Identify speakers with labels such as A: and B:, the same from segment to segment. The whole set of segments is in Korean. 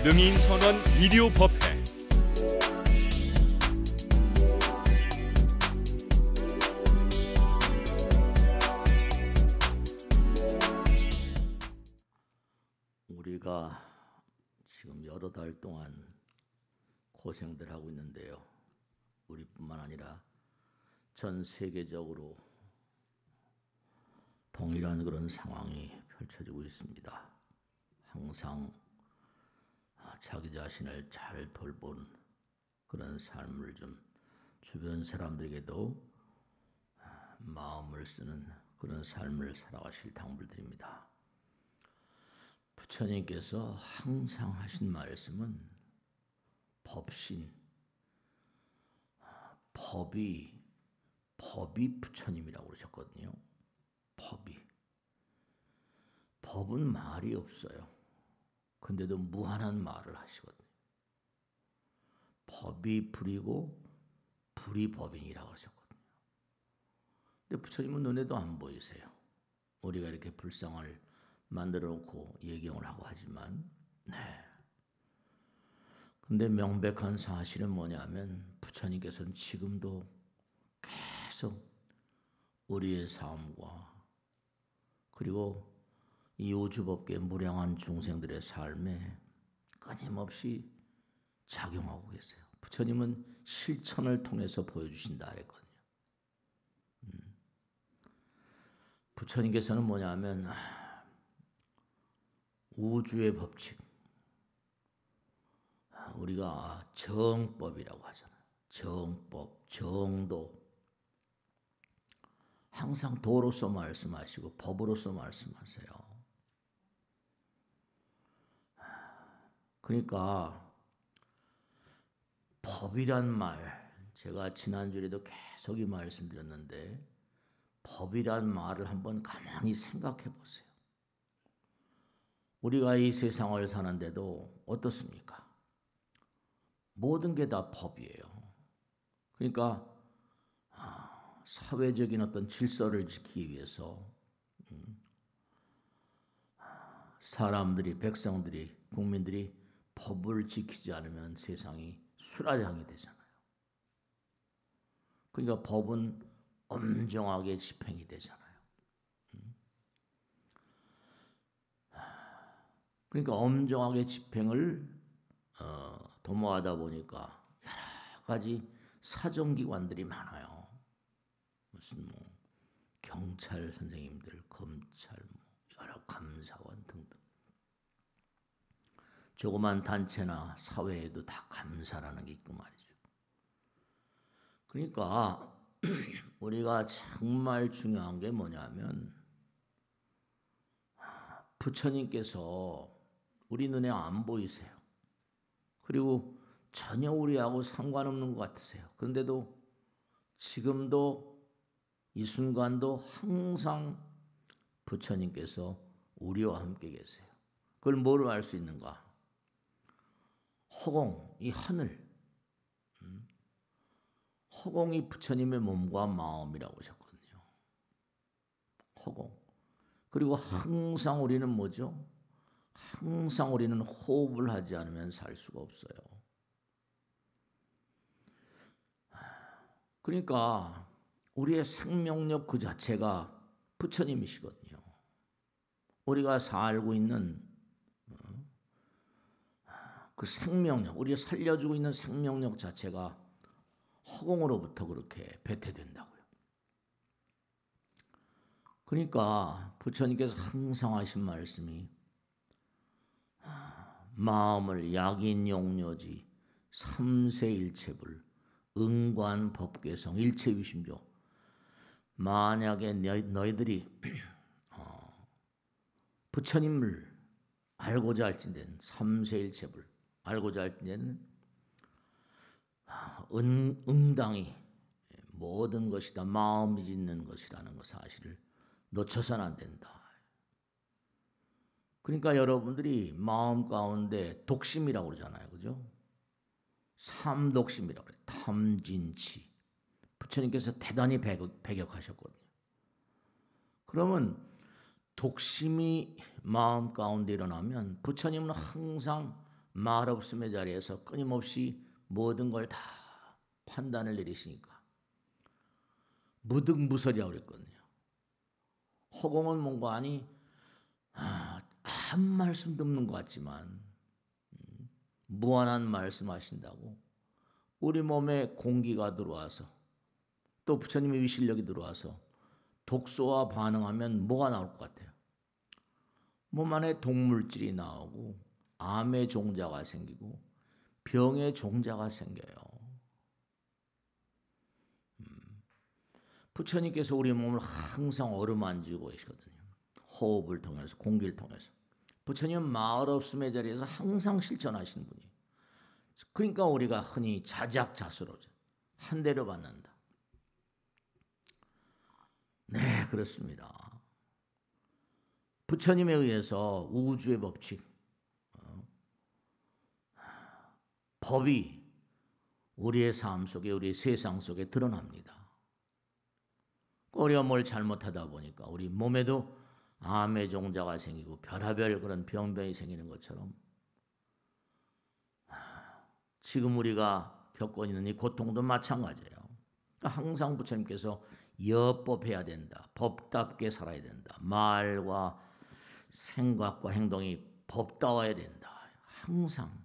A: 능인선원 비디오 법회.
B: 우리가 지금 여러 달 동안 고생들 하고 있는데요. 우리뿐만 아니라 전 세계적으로 동일한 그런 상황이 펼쳐지고 있습니다. 항상 자기 자신을 잘 돌본 그런 삶을 좀 주변 사람들에게도 마음을 쓰는 그런 삶을 살아가실 당부를 드립니다. 부처님께서 항상 하신 말씀은 법신, 법이 부처님이라고 그러셨거든요. 법은 말이 없어요. 근데도 무한한 말을 하시거든요. 법이 불이고 불이 법인이라고 하셨거든요. 근데 부처님은 눈에도 안 보이세요. 우리가 이렇게 불상을 만들어 놓고 예경을 하고 하지만, 근데 명백한 사실은 뭐냐면 부처님께서는 지금도 계속 우리의 삶과 그리고 이 우주법계 무량한 중생들의 삶에 끊임없이 작용하고 계세요. 부처님은 실천을 통해서 보여주신다 했거든요. 부처님께서는 뭐냐면 우주의 법칙, 우리가 정법이라고 하잖아요. 정법, 정도. 항상 도로서 말씀하시고 법으로서 말씀하세요. 그러니까 법이란 말, 제가 지난주에도 계속 이 말씀드렸는데 법이란 말을 한번 가만히 생각해 보세요. 우리가 이 세상을 사는데도 어떻습니까? 모든 게 다 법이에요. 그러니까 사회적인 어떤 질서를 지키기 위해서 사람들이, 백성들이, 국민들이 법을 지키지 않으면 세상이 수라장이 되잖아요. 그러니까 법은 엄정하게 집행이 되잖아요. 그러니까 엄정하게 집행을 도모하다 보니까 여러 가지 사정기관들이 많아요. 무슨 경찰 선생님들, 검찰, 여러 감사원 등등. 조그만 단체나 사회에도 다 감사라는 게 있고 말이죠. 그러니까 우리가 정말 중요한 게 뭐냐면 부처님께서 우리 눈에 안 보이세요. 그리고 전혀 우리하고 상관없는 것 같으세요. 그런데도 지금도 이 순간도 항상 부처님께서 우리와 함께 계세요. 그걸 뭐로 알 수 있는가? 허공, 이 하늘. 허공이 부처님의 몸과 마음이라고 하셨거든요. 허공. 그리고 항상 우리는 뭐죠? 항상 우리는 호흡을 하지 않으면 살 수가 없어요. 그러니까 우리의 생명력 그 자체가 부처님이시거든요. 우리가 살고 있는 그 생명력, 우리가 살려주고 있는 생명력 자체가 허공으로부터 그렇게 배태된다고요. 그러니까 부처님께서 항상 하신 말씀이 마음을 약인용료지 삼세일체불 응관법계성 일체유심조. 만약에 너희들이 부처님을 알고자 할진대는 삼세일체불 알고자 할진대는 응당히 모든 것이 다 마음이 짓는 것이라는 것 사실을 놓쳐서는 안 된다. 그러니까 여러분들이 마음 가운데 독심이라고 그러잖아요. 그죠? 삼독심이라고 그래요. 탐진치. 부처님께서 대단히 배격하셨거든요. 그러면 독심이 마음 가운데 일어나면 부처님은 항상 말없음의 자리에서 끊임없이 모든 걸 다 판단을 내리시니까 무득무설이라고 그랬거든요. 허공은 뭔가 아니 한 말씀도 없는 것 같지만 무한한 말씀하신다고 우리 몸에 공기가 들어와서 또 부처님의 위실력이 들어와서 독소와 반응하면 뭐가 나올 것 같아요? 몸 안에 동물질이 나오고 암의 종자가 생기고 병의 종자가 생겨요. 부처님께서 우리 몸을 항상 어루만지고 계시거든요. 호흡을 통해서, 공기를 통해서. 부처님은 말 없음의 자리에서 항상 실천하시는 분이에요. 그러니까 우리가 흔히 자작자수로 한 대로 받는다. 네, 그렇습니다. 부처님에 의해서 우주의 법칙, 법이 우리의 삶 속에, 우리의 세상 속에 드러납니다. 어려움을 잘못하다 보니까 우리 몸에도 암의 종자가 생기고 별하별 그런 병변이 생기는 것처럼 지금 우리가 겪고 있는 이 고통도 마찬가지예요. 항상 부처님께서 여법해야 된다. 법답게 살아야 된다. 말과 생각과 행동이 법다워야 된다. 항상.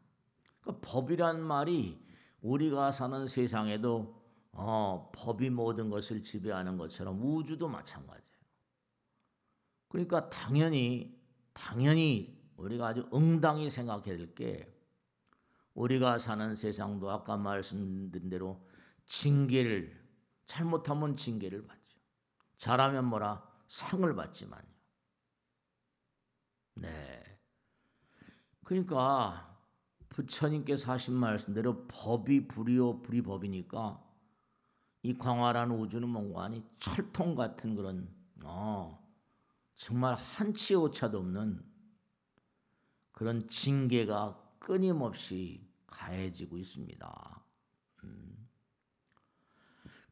B: 그러니까 법이란 말이 우리가 사는 세상에도 법이 모든 것을 지배하는 것처럼 우주도 마찬가지예요. 그러니까 당연히 우리가 아주 응당히 생각해야 될 게 우리가 사는 세상도 아까 말씀드린 대로 징계를 잘못하면 징계를 받죠. 잘하면 뭐라 상을 받지만요. 네. 그러니까 부처님께서 하신 말씀대로 법이 불이요 불이 법이니까 이 광활한 우주는 뭔가 아니 철통 같은 그런 정말 한치 오차도 없는 그런 징계가 끊임없이 가해지고 있습니다.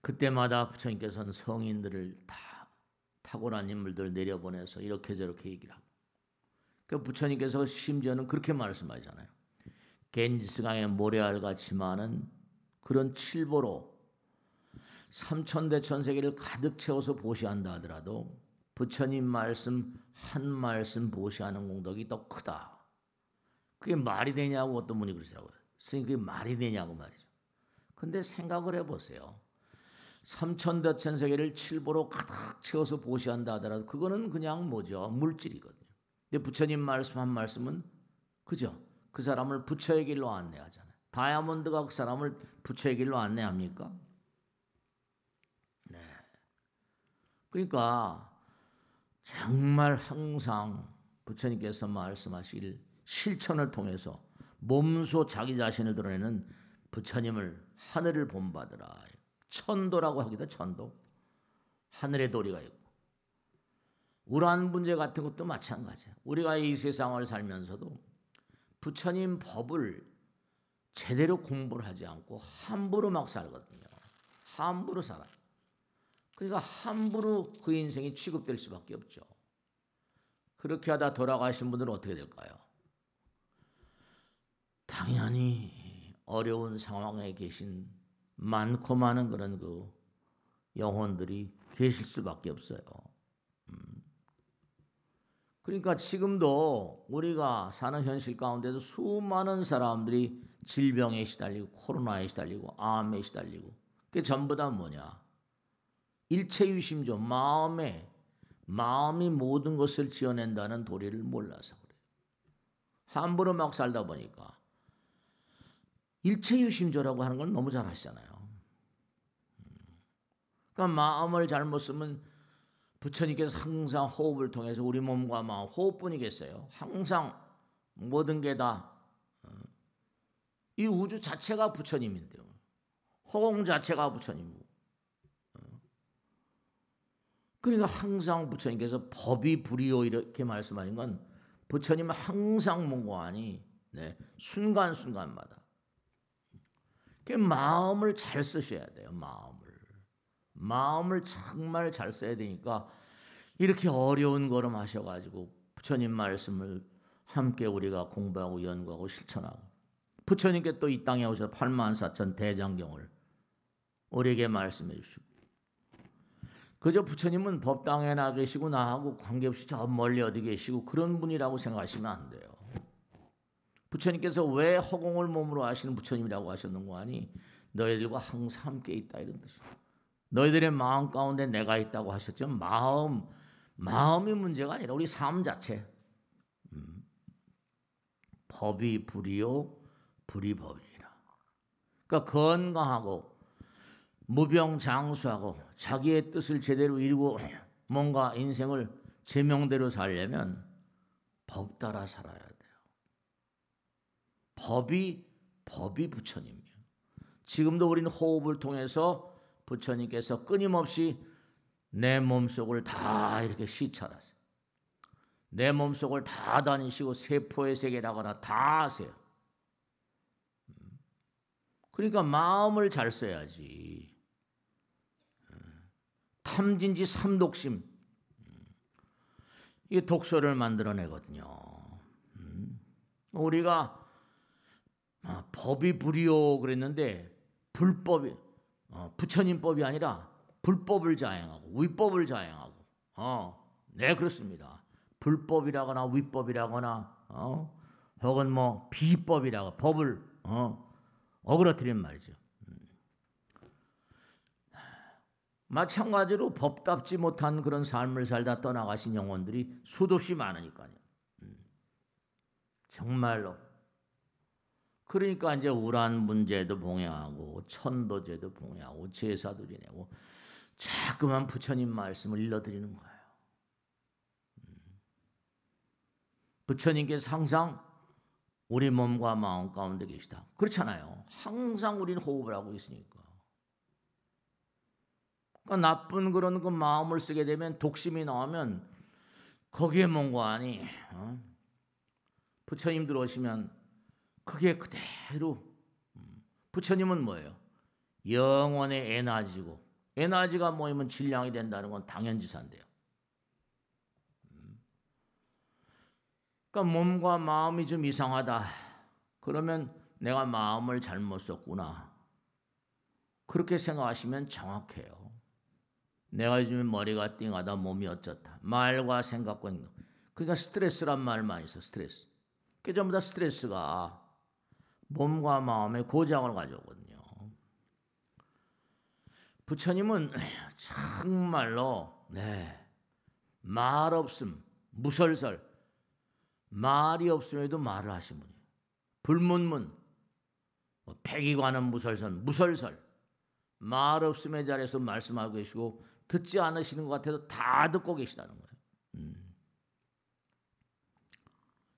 B: 그때마다 부처님께서는 성인들을 다 탁월한 인물들 내려보내서 이렇게 저렇게 얘기를 하고 그 부처님께서 심지어는 그렇게 말씀하잖아요. 겐지스강의 모래알같이 많은 그런 칠보로 삼천대천세계를 가득 채워서 보시한다 하더라도 부처님 말씀 한 말씀 보시하는 공덕이 더 크다. 그게 말이 되냐고 어떤 분이 그러시더라고요. 스님 그게 말이 되냐고 말이죠. 근데 생각을 해보세요. 삼천대천세계를 칠보로 가득 채워서 보시한다 하더라도 그거는 그냥 뭐죠? 물질이거든요. 근데 부처님 말씀 한 말씀은 그죠? 그 사람을 부처의 길로 안내하잖아요. 다이아몬드가 그 사람을 부처의 길로 안내합니까? 네. 그러니까 정말 항상 부처님께서 말씀하시길 실천을 통해서 몸소 자기 자신을 드러내는 부처님을 하늘을 본받으라. 천도라고 하기도 천도. 하늘의 도리가 있고. 우란 문제 같은 것도 마찬가지예요. 우리가 이 세상을 살면서도 부처님 법을 제대로 공부를 하지 않고 함부로 막 살거든요. 함부로 살아요. 그러니까 함부로 그 인생이 취급될 수밖에 없죠. 그렇게 하다 돌아가신 분들은 어떻게 될까요? 당연히 어려운 상황에 계신 많고 많은 그런 그 영혼들이 계실 수밖에 없어요. 그러니까 지금도 우리가 사는 현실 가운데도 수많은 사람들이 질병에 시달리고 코로나에 시달리고 암에 시달리고 그게 전부 다 뭐냐? 일체유심조 마음이 모든 것을 지어낸다는 도리를 몰라서 그래요. 함부로 막 살다 보니까 일체유심조라고 하는 건 너무 잘 아시잖아요. 그러니까 마음을 잘못 쓰면 부처님께서 항상 호흡을 통해서 우리 몸과 마음 호흡뿐이겠어요. 항상 모든 게 다 이 우주 자체가 부처님인데요. 허공 자체가 부처님이고. 그러니까 항상 부처님께서 법이 불이요 이렇게 말씀하신 건 부처님은 항상 뭔가하니 순간순간마다 그 마음을 잘 쓰셔야 돼요. 마음을 정말 잘 써야 되니까 이렇게 어려운 걸음 하셔가지고 부처님 말씀을 함께 우리가 공부하고 연구하고 실천하고 부처님께 또 이 땅에 오셔서 84,000 대장경을 우리에게 말씀해 주시고, 그저 부처님은 법당에 나 계시고 나하고 관계없이 저 멀리 어디 계시고 그런 분이라고 생각하시면 안 돼요. 부처님께서 왜 허공을 몸으로 하시는 부처님이라고 하셨는고 하니 너희들과 항상 함께 있다 이런 뜻이에요. 너희들의 마음 가운데 내가 있다고 하셨죠. 마음이 문제가 아니라 우리 삶 자체. 법이 불이요 불이 법이니라. 그러니까 건강하고 무병장수하고 자기의 뜻을 제대로 이루고 뭔가 인생을 제명대로 살려면 법 따라 살아야 돼요. 법이 부처님이에요. 지금도 우리는 호흡을 통해서 부처님께서 끊임없이 내 몸속을 다 이렇게 시찰하세요. 내 몸속을 다 다니시고 세포의 세계라거나 다 하세요. 그러니까 마음을 잘 써야지. 탐진지 삼독심, 이게 독소를 만들어내거든요. 우리가 법이 불이요 그랬는데 불법이 부처님법이 아니라 불법을 자행하고 위법을 자행하고 네 그렇습니다. 불법이라거나 위법이라거나 혹은 뭐 비법이라고 법을 어그러뜨리는 말이죠. 마찬가지로 법답지 못한 그런 삶을 살다 떠나가신 영혼들이 수없이 많으니까요. 정말로. 그러니까 이제 우란 문제도 봉해하고 천도제도 봉해하고 제사도 지내고 자꾸만 부처님 말씀을 일러드리는 거예요. 부처님께서 항상 우리 몸과 마음 가운데 계시다. 그렇잖아요. 항상 우리는 호흡을 하고 있으니까. 그러니까 나쁜 그런 그 마음을 쓰게 되면 독심이 나오면 거기에 뭔가 아니 부처님 들어오시면 그게 그대로 부처님은 뭐예요? 영원의 에너지고 에너지가 모이면 질량이 된다는 건 당연지사인데요. 그러니까 몸과 마음이 좀 이상하다. 그러면 내가 마음을 잘못 썼구나. 그렇게 생각하시면 정확해요. 내가 요즘에 머리가 띵하다, 몸이 어쩌다. 말과 생각과 행동. 그러니까 스트레스란 말 많이 써. 스트레스. 그 전부 다 스트레스가 몸과 마음의 고장을 가져오거든요. 부처님은 정말로 말 없음, 무설설. 말이 없음에도 말을 하신 분이에요. 불문문, 백이관은 무설설. 말 없음의 자리에서 말씀하고 계시고 듣지 않으시는 것 같아도 다 듣고 계시다는 거예요.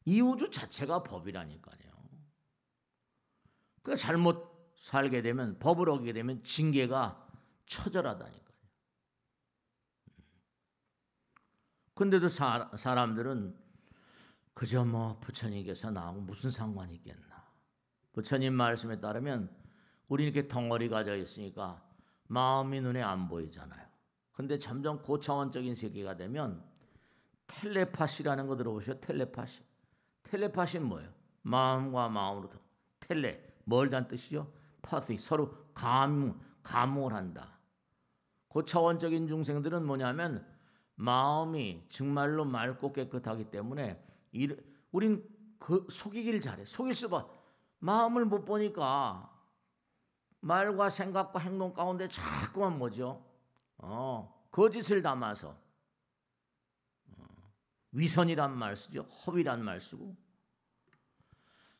B: 이 우주 자체가 법이라니까요. 그러니까 잘못 살게 되면 법을 어기게 되면 징계가 처절하다니까요. 근데도 사람들은 그저 뭐 부처님께서 나하고 무슨 상관이 있겠나. 부처님 말씀에 따르면 우리 이렇게 덩어리 가져 있으니까 마음이 눈에 안 보이잖아요. 근데 점점 고차원적인 세계가 되면 텔레파시라는 거 들어보셨어요? 텔레파시. 텔레파시는 뭐예요? 마음과 마음으로 멀다는 뜻이죠. 파티 서로 감흥을 한다. 고차원적인 중생들은 뭐냐면 마음이 정말로 맑고 깨끗하기 때문에 우린 그 속이길 잘해. 속일 수밖에. 마음을 못 보니까 말과 생각과 행동 가운데 자꾸만 뭐죠? 거짓을 담아서 위선이란 말 쓰죠. 허위란 말 쓰고.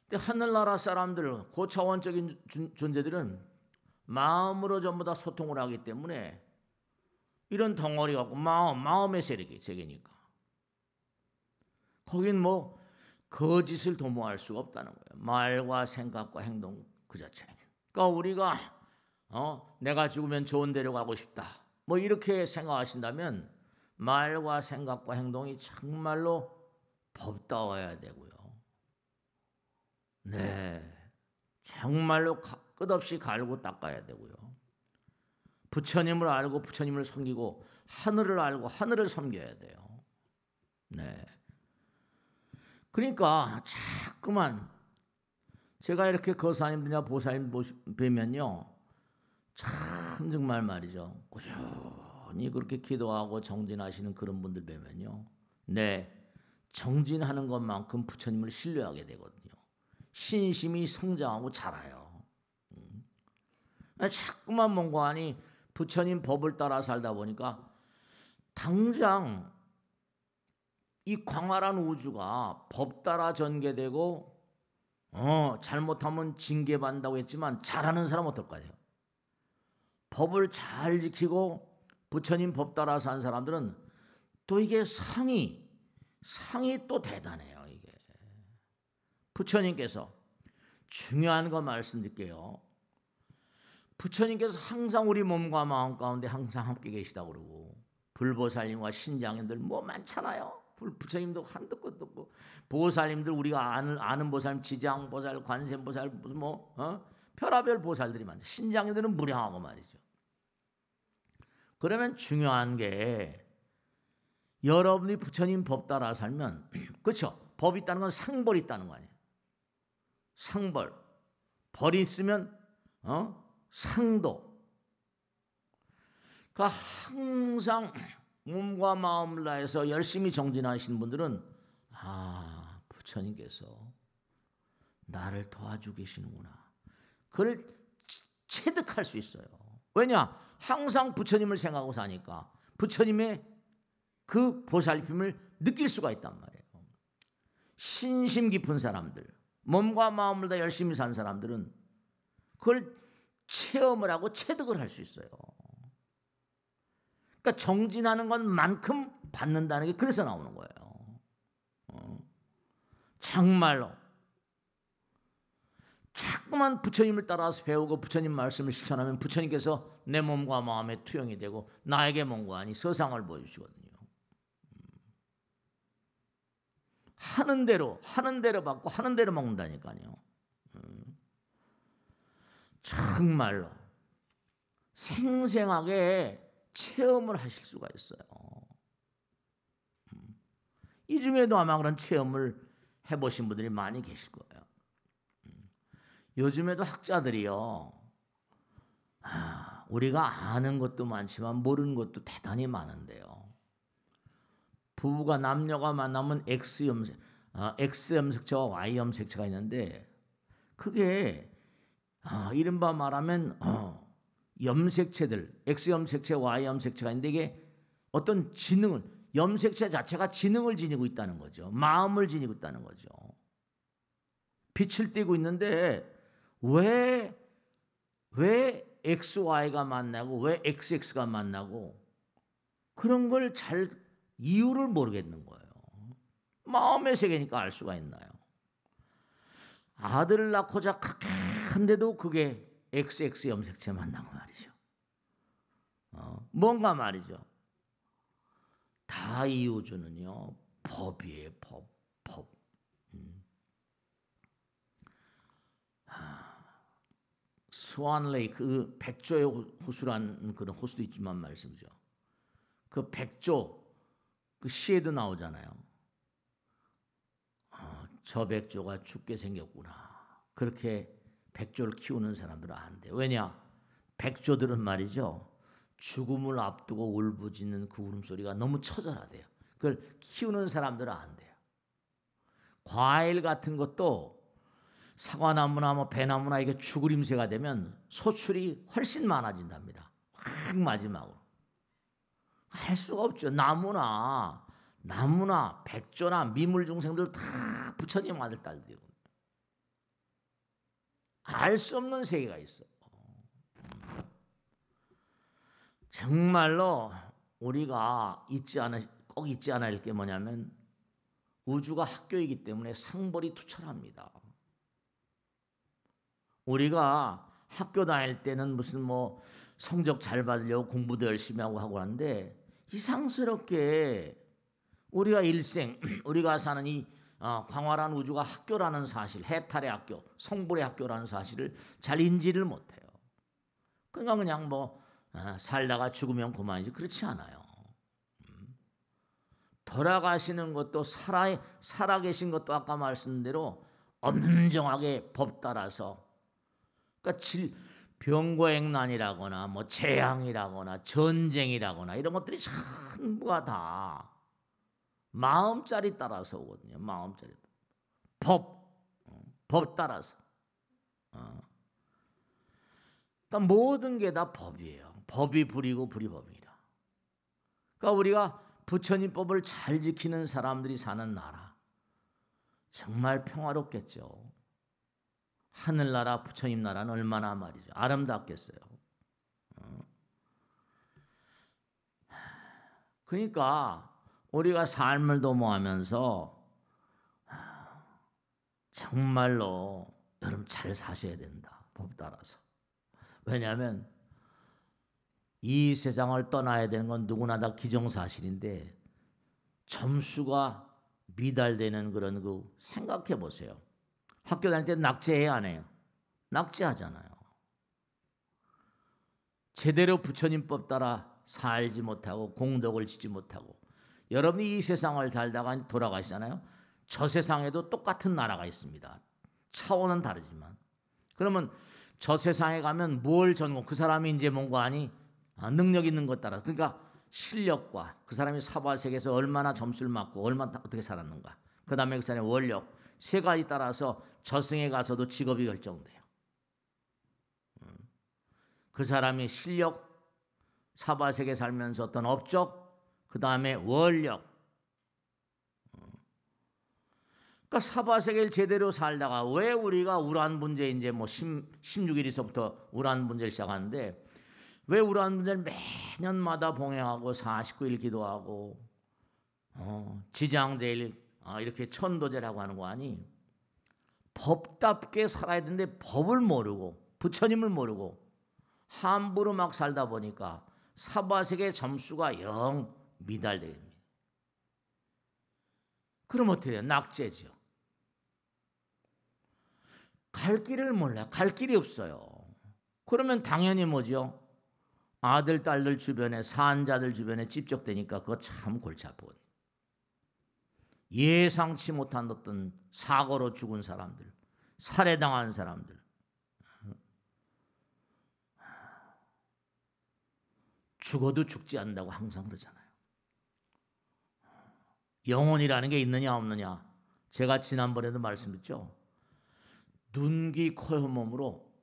B: 근데 하늘나라 사람들, 고차원적인 존재들은 마음으로 전부 다 소통을 하기 때문에 이런 덩어리 갖고 마음의 세계니까. 거긴 뭐 거짓을 도모할 수가 없다는 거예요. 말과 생각과 행동 그 자체. 그러니까 우리가 내가 죽으면 좋은 데로 가고 싶다. 뭐 이렇게 생각하신다면 말과 생각과 행동이 정말로 법다워야 되고요. 정말로 끝없이 갈고 닦아야 되고요. 부처님을 알고 부처님을 섬기고 하늘을 알고 하늘을 섬겨야 돼요. 그러니까 자꾸만 제가 이렇게 거사님들이나 보살님 뵈면요, 참 정말 말이죠, 꾸준히 그렇게 기도하고 정진하시는 그런 분들 뵈면요, 네, 정진하는 것만큼 부처님을 신뢰하게 되거든요. 신심이 성장하고 자라요. 자꾸만 뭔가 하니 부처님 법을 따라 살다 보니까 당장 이 광활한 우주가 법 따라 전개되고 잘못하면 징계받는다고 했지만 잘하는 사람 어떨 거예요? 법을 잘 지키고 부처님 법 따라 산 사람들은 또 이게 상이 또 대단해요. 이게 부처님께서 중요한 거 말씀드릴게요. 부처님께서 항상 우리 몸과 마음 가운데 항상 함께 계시다고 그러고, 불보살님과 신장님들 뭐 많잖아요. 부처님도 한도 끝도 없고, 보살님들 우리가 아는 보살님, 지장보살, 관세음보살, 무슨 별하별 보살들이 많죠. 신장님들은 무량하고 말이죠. 그러면 중요한 게, 여러분이 부처님 법 따라 살면, 그렇죠? 법이 있다는 건 상벌이 있다는 거 아니에요. 상벌. 벌이 있으면 상도. 그러니까 항상 몸과 마음을 다해서 열심히 정진하시는 분들은 부처님께서 나를 도와주고 계시는구나. 그걸 체득할 수 있어요. 왜냐? 항상 부처님을 생각하고 사니까 부처님의 그 보살핌을 느낄 수가 있단 말이에요. 신심 깊은 사람들, 몸과 마음을 다 열심히 산 사람들은 그걸 체험을 하고 체득을 할 수 있어요. 그러니까 정진하는 것만큼 받는다는 게 그래서 나오는 거예요. 정말로 자꾸만 부처님을 따라서 배우고 부처님 말씀을 실천하면 부처님께서 내 몸과 마음에 투영이 되고 나에게 뭔가하니 서상을 보여주시거든요. 하는 대로 받고 하는 대로 먹는다니까요. 정말로 생생하게 체험을 하실 수가 있어요. 이 중에도 아마 그런 체험을 해보신 분들이 많이 계실 거예요. 요즘에도 학자들이요, 우리가 아는 것도 많지만 모르는 것도 대단히 많은데요. 부부가 남녀가 만나면 X 염색체와 Y 염색체가 있는데, 그게 이른바 말하면 염색체들, X 염색체, Y 염색체가 있는데, 이게 어떤 지능을, 염색체 자체가 지능을 지니고 있다는 거죠. 마음을 지니고 있다는 거죠. 빛을 띠고 있는데 왜 XY가 만나고 왜 XX가 만나고, 그런 걸 잘 이유를 모르겠는 거예요. 마음의 세계니까 알 수가 있나요? 아들을 낳고자 그렇게 한데도 그게 XX 염색체 만나고 말이죠. 뭔가 말이죠. 다 이유주는요, 법이에요. 법. 스완 레이크, 그 백조의 호수라는 그런 호수도 있지만 말씀이죠. 그 백조, 그 시에도 나오잖아요. 저 백조가 죽게 생겼구나. 그렇게 백조를 키우는 사람들은 안 돼요. 왜냐? 백조들은 말이죠, 죽음을 앞두고 울부짖는 그 울음소리가 너무 처절하대요. 그걸 키우는 사람들은 안 돼요. 과일 같은 것도 사과나무나 배나무나 이게 죽으림새가 되면 소출이 훨씬 많아진답니다. 확 마지막으로. 할 수가 없죠. 나무나 백조나 미물중생들 다 부처님 아들 딸들이거든요. 알 수 없는 세계가 있어요. 정말로 우리가 꼭 잊지 않아야 할 게 뭐냐면, 우주가 학교이기 때문에 상벌이 투철합니다. 우리가 학교 다닐 때는 무슨 성적 잘 받으려고 공부도 열심히 하고 하는데, 이상스럽게 우리가 일생 우리가 사는 이 광활한 우주가 학교라는 사실, 해탈의 학교, 성불의 학교라는 사실을 잘 인지를 못해요. 그러니까 그냥 살다가 죽으면 그만이지, 그렇지 않아요. 돌아가시는 것도 살아 계신 것도 아까 말씀대로 엄정하게 법 따라서, 그러니까 병고행난이라거나 뭐 재앙이라거나 전쟁이라거나 이런 것들이 전부가 다 마음자리 따라서 오거든요. 마음자리 법 따라서. 그러니까 모든 게 다 법이에요. 법이 불이고 불이 법이라. 그러니까 우리가 부처님 법을 잘 지키는 사람들이 사는 나라, 정말 평화롭겠죠. 하늘나라 부처님 나라는 얼마나 말이죠. 아름답겠어요. 그러니까 우리가 삶을 도모하면서 정말로 여러분 잘 사셔야 된다. 법 따라서. 왜냐하면 이 세상을 떠나야 되는 건 누구나 다 기정사실인데 점수가 미달되는 그런 거 생각해 보세요. 학교 다닐 때 낙제해야 안 해요? 낙제하잖아요. 제대로 부처님법 따라 살지 못하고 공덕을 짓지 못하고 여러분이 이 세상을 살다가 돌아가시잖아요. 저 세상에도 똑같은 나라가 있습니다. 차원은 다르지만. 그러면 저 세상에 가면 뭘 전공, 그 사람이 이제 뭔가 하니 능력 있는 것 따라, 그러니까 실력과 그 사람이 사바세계에서 얼마나 점수를 맞고 얼마나 어떻게 살았는가, 그 다음에 그 사람의 원력, 세 가지 따라서 저승에 가서도 직업이 결정돼요. 그 사람의 실력, 사바세계 살면서 어떤 업적, 그 다음에 원력. 그러니까 사바세계를 제대로 살다가 왜 우리가 우란분제 이제 뭐 16일에서부터 우란분제를 시작하는데 왜 우란분제를 매년마다 봉행하고 49일 기도하고 지장제일 이렇게 천도제라고 하는 거 아니? 법답게 살아야 되는데 법을 모르고 부처님을 모르고 함부로 막 살다 보니까 사바세계 점수가 영 미달되게 됩니다. 그럼 어떻게 돼요? 낙제죠. 갈 길을 몰라요. 갈 길이 없어요. 그러면 당연히 뭐죠? 아들, 딸들 주변에, 산자들 주변에 집적되니까 그거 참 골치 아프거든요. 예상치 못한 어떤 사고로 죽은 사람들, 살해당한 사람들, 죽어도 죽지 않는다고 항상 그러잖아요. 영혼이라는 게 있느냐 없느냐. 제가 지난번에도 말씀드렸죠. 눈, 귀, 코, 혀몸으로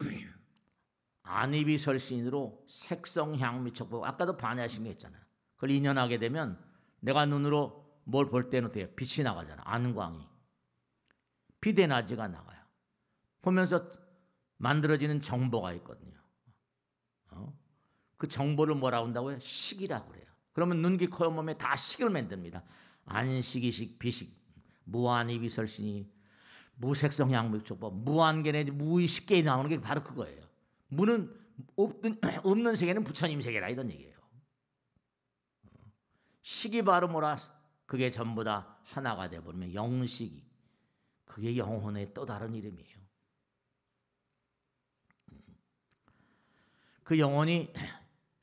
B: 안입이 설신으로 색성, 향, 미촉, 아까도 반야신 게 있잖아요. 그걸 인연하게 되면 내가 눈으로 뭘 볼 때는 어때요? 빛이 나가잖아. 안광이. 빛에너지가 나가요. 보면서 만들어지는 정보가 있거든요. 그 정보를 뭐라고 한다고요? 식이라고 그래요. 그러면 눈, 귀, 코, 혀몸에 다 식을 만듭니다. 안식이식, 비식, 무한이비설신이, 무색성향미촉법, 무한계내 무의식계에 나오는 게 바로 그거예요. 무는 없는 세계는 부처님 세계라 이런 얘기예요. 식이 바로 뭐라? 그게 전부 다 하나가 되어버리면 영식이, 그게 영혼의 또 다른 이름이에요. 그 영혼이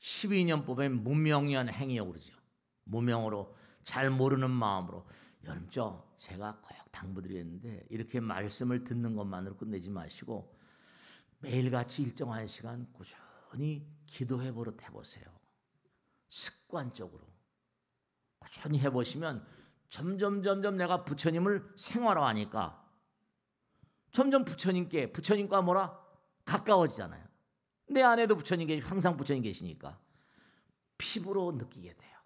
B: 12년법에 무명연 행위라고 그러죠. 무명으로 잘 모르는 마음으로. 여러분 제가 꼭 당부드리겠는데 이렇게 말씀을 듣는 것만으로 끝내지 마시고 매일같이 일정한 시간 꾸준히 기도해 버릇 해보세요. 습관적으로 꾸준히 해보시면 점점 내가 부처님을 생활화하니까 점점 부처님과 뭐라? 가까워지잖아요. 내 안에도 부처님 항상 부처님 계시니까 피부로 느끼게 돼요.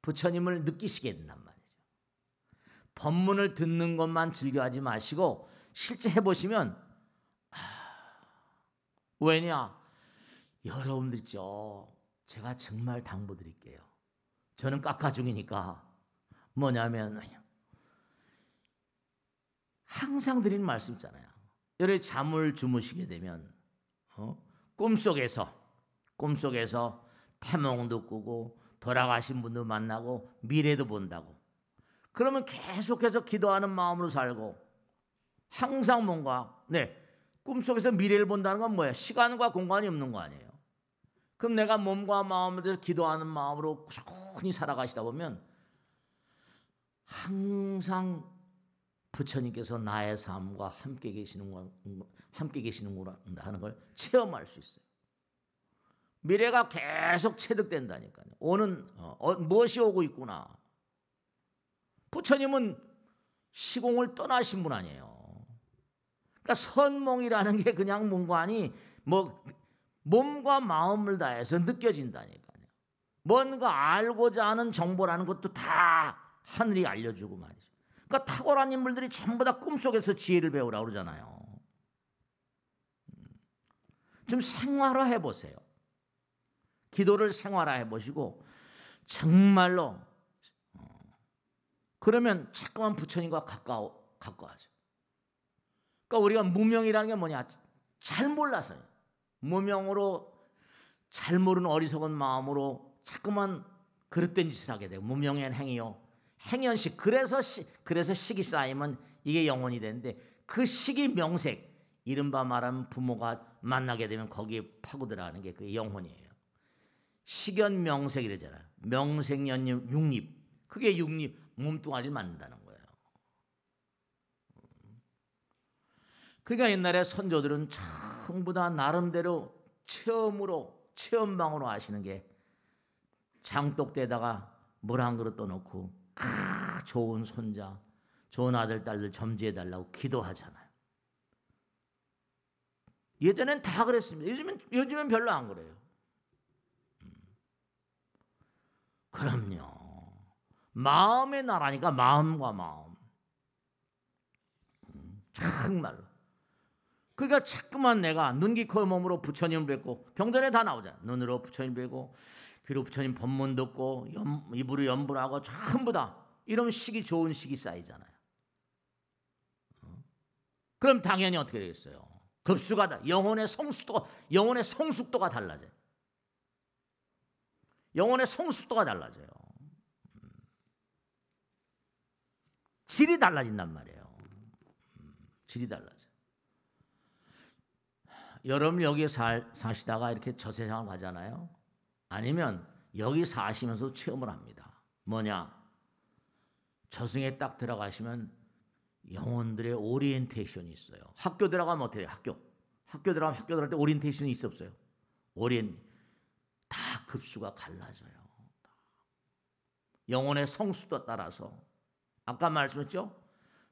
B: 부처님을 느끼시게 된단 말이에요. 법문을 듣는 것만 즐겨하지 마시고 실제 해보시면 왜냐? 여러분들 있죠. 제가 정말 당부드릴게요. 저는 깎아중이니까 뭐냐면 항상 드리는 말씀 있잖아요. 여러분 잠을 주무시게 되면 꿈속에서 태몽도 꾸고 돌아가신 분도 만나고 미래도 본다고. 그러면 계속해서 기도하는 마음으로 살고 항상 뭔가 꿈속에서 미래를 본다는 건 뭐예요? 시간과 공간이 없는 거 아니에요. 그럼 내가 몸과 마음을 대해서 기도하는 마음으로 꾸준히 살아가시다 보면 항상 부처님께서 나의 삶과 함께 계시는구나 하는 걸 체험할 수 있어요. 미래가 계속 체득된다니까요. 무엇이 오고 있구나. 부처님은 시공을 떠나신 분 아니에요. 그러니까 선몽이라는 게 그냥 뭔가니 몸과 마음을 다해서 느껴진다니까요. 뭔가 알고자 하는 정보라는 것도 다 하늘이 알려주고 말이죠. 그러니까 탁월한 인물들이 전부 다 꿈속에서 지혜를 배우라고 그러잖아요. 좀 생활화해 보세요. 기도를 생활화해 보시고 정말로 그러면 자꾸만 부처님과 가까워져. 그러니까 우리가 무명이라는 게 뭐냐? 잘 몰라서요. 무명으로 잘 모르는 어리석은 마음으로 자꾸만 그릇된 짓을 하게 되고 무명한 행위요. 행연식. 그래서 식이 쌓이면 이게 영혼이 되는데 그 식이 명색. 이른바 말하면 부모가 만나게 되면 거기에 파고들어가는 게 그 영혼이에요. 식연 명색 이러잖아요. 명색연잎 육립. 그게 육립 몸뚱아리를 만든다는 거예요. 그러니까 옛날에 선조들은 전부 다 나름대로 체험방으로 하시는 게 장독대에다가 물 한 그릇 떠놓고 좋은 손자, 좋은 아들, 딸들 점지해달라고 기도하잖아요. 예전엔 다 그랬습니다. 요즘엔 별로 안 그래요. 그럼요. 마음의 나라니까 마음과 마음. 정말로. 그러니까 자꾸만 내가 눈, 귀, 코, 몸으로 부처님을 뵙고 경전에 다 나오잖아요. 눈으로 부처님 뵙고 귀로 부처님 법문 듣고 입으로 연불하고 전부 다 이런 식이 좋은 식이 쌓이잖아요. 그럼 당연히 어떻게 되겠어요? 급수가 영혼의 성숙도가 달라져요. 영혼의 성숙도가 달라져요. 질이 달라진단 말이에요. 질이 달라져. 여러분 여기 사시다가 이렇게 저 세상을 가잖아요. 아니면 여기 사시면서 체험을 합니다. 뭐냐? 저승에 딱 들어가시면 영혼들의 오리엔테이션이 있어요. 학교 들어가면 어떻게 해요? 학교 들어갈 때 오리엔테이션이 있어 없어요? 다 급수가 갈라져요. 영혼의 성수도 따라서 아까 말씀했죠?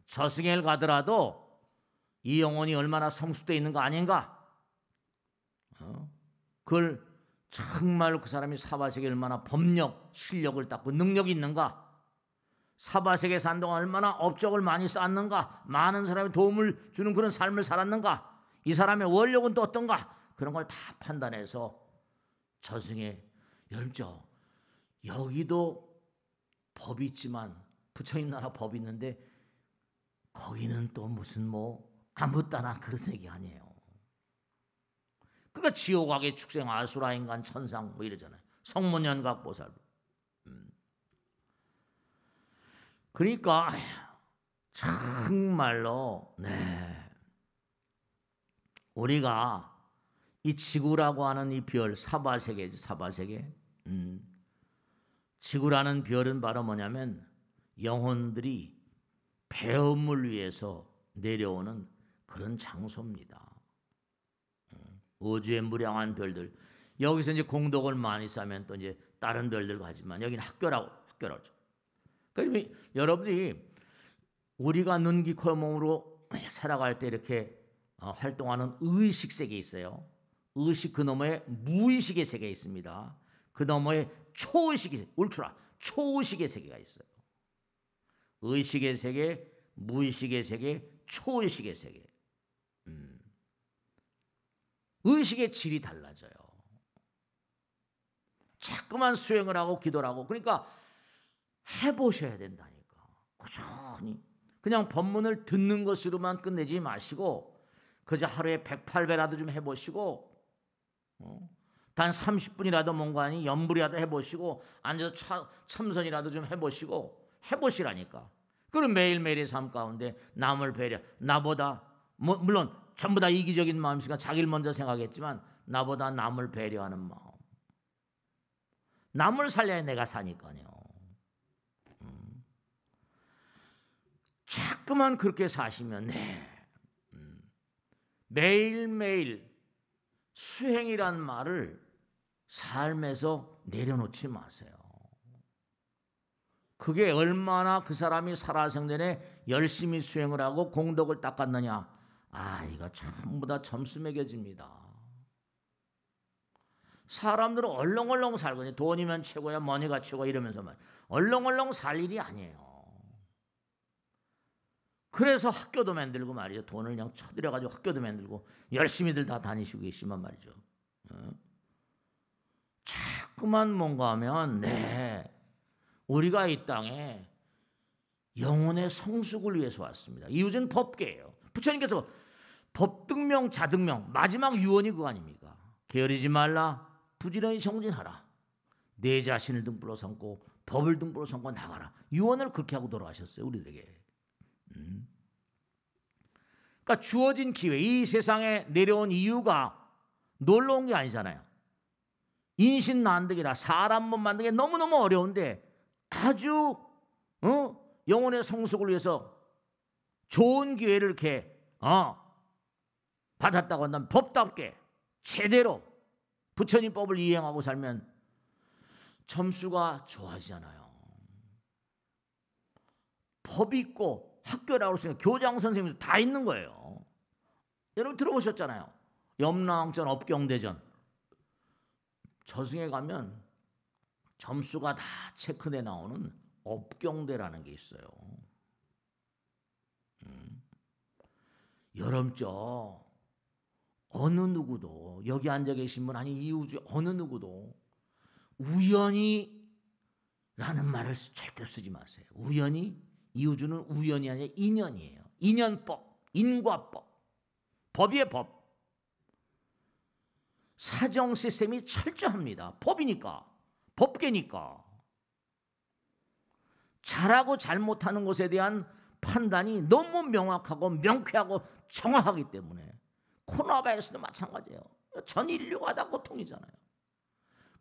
B: 저승에 가더라도 이 영혼이 얼마나 성숙되어 있는 거 아닌가? 그걸 정말 그 사람이 사바세계에 얼마나 법력, 실력을 닦고 능력이 있는가? 사바세계 산 동안 얼마나 업적을 많이 쌓았는가? 많은 사람이 도움을 주는 그런 삶을 살았는가? 이 사람의 원력은 또 어떤가? 그런 걸 다 판단해서 저승에 열죠. 여기도 법이 있지만 부처님 나라 법이 있는데 거기는 또 무슨 아무 따나 그런 얘기 아니에요. 그러니까 지옥악에 축생 아수라 인간 천상 이러잖아요. 성문연각 보살. 그러니까 정말로 우리가 이 지구라고 하는 이 별 사바세계죠. 사바세계. 지구라는 별은 바로 뭐냐면 영혼들이 배움을 위해서 내려오는 그런 장소입니다. 우주의 무량한 별들. 여기서 이제 공덕을 많이 쌓으면 또 이제 다른 별들 가지만 여기는 학교라고. 그러면 여러분이 우리가 눈, 귀, 코, 몸으로 살아갈 때 이렇게 활동하는 의식 세계에 있어요. 의식 그 너머에 무의식의 세계에 있습니다. 그 너머에 초의식의 울트라 초의식의 세계가 있어요. 의식의 세계, 무의식의 세계, 초의식의 세계. 의식의 질이 달라져요. 자꾸만 수행을 하고 기도를 하고 그러니까 해보셔야 된다니까. 꾸준히. 그냥 법문을 듣는 것으로만 끝내지 마시고 그저 하루에 108배라도 좀 해보시고 단 30분이라도 뭔가 연불이라도 해보시고 앉아서 참선이라도 좀 해보시라니까. 그럼 매일매일의 삶 가운데 남을 배려 나보다 물론 전부 다 이기적인 마음이니까 자기를 먼저 생각했지만 나보다 남을 배려하는 마음. 남을 살려야 내가 사니까요. 자꾸만 그렇게 사시면 매일매일 수행이란 말을 삶에서 내려놓지 마세요. 그게 얼마나 그 사람이 살아생전에 열심히 수행을 하고 공덕을 닦았느냐. 이거 전부 다 점수 매겨집니다. 사람들은 얼렁얼렁 살거든요. 돈이면 최고야, 머니가 최고야 이러면서만 얼렁얼렁 살 일이 아니에요. 그래서 학교도 만들고 말이죠. 돈을 그냥 쳐들여가지고 학교도 만들고 열심히들 다 다니시고 계시만 말이죠. 자꾸만 뭔가 하면 우리가 이 땅에 영혼의 성숙을 위해서 왔습니다. 이웃은 법계예요. 부처님께서 법등명 자등명 마지막 유언이 그거 아닙니까? 게으르지 말라, 부지런히 정진하라, 내 자신을 등불로 삼고 법을 등불로 삼고 나가라. 유언을 그렇게 하고 돌아가셨어요, 우리들에게. 그러니까 주어진 기회, 이 세상에 내려온 이유가 놀러 온 게 아니잖아요. 인신난득이라 사람 몸 만드는 게 너무너무 어려운데 아주 영혼의 성숙을 위해서 좋은 기회를 이렇게 받았다고 한다면 법답게 제대로 부처님 법을 이행하고 살면 점수가 좋아지잖아요. 법 있고 학교라고 했으니까 교장 선생님도 다 있는 거예요. 여러분 들어보셨잖아요. 염라왕전 업경대전 저승에 가면 점수가 다 체크돼 나오는 업경대라는 게 있어요. 여러분죠, 어느 누구도 여기 앉아 계신 분 아니 이 우주 어느 누구도 우연히라는 말을 절대 쓰지 마세요. 우연히, 이 우주는 우연이 아니라 인연이에요. 인연법, 인과법, 법이에요. 법. 사정 시스템이 철저합니다. 법이니까, 법계니까. 잘하고 잘못하는 것에 대한 판단이 너무 명확하고 명쾌하고 정확하기 때문에 코로나 바이러스도 마찬가지예요. 전 인류가 다 고통이잖아요.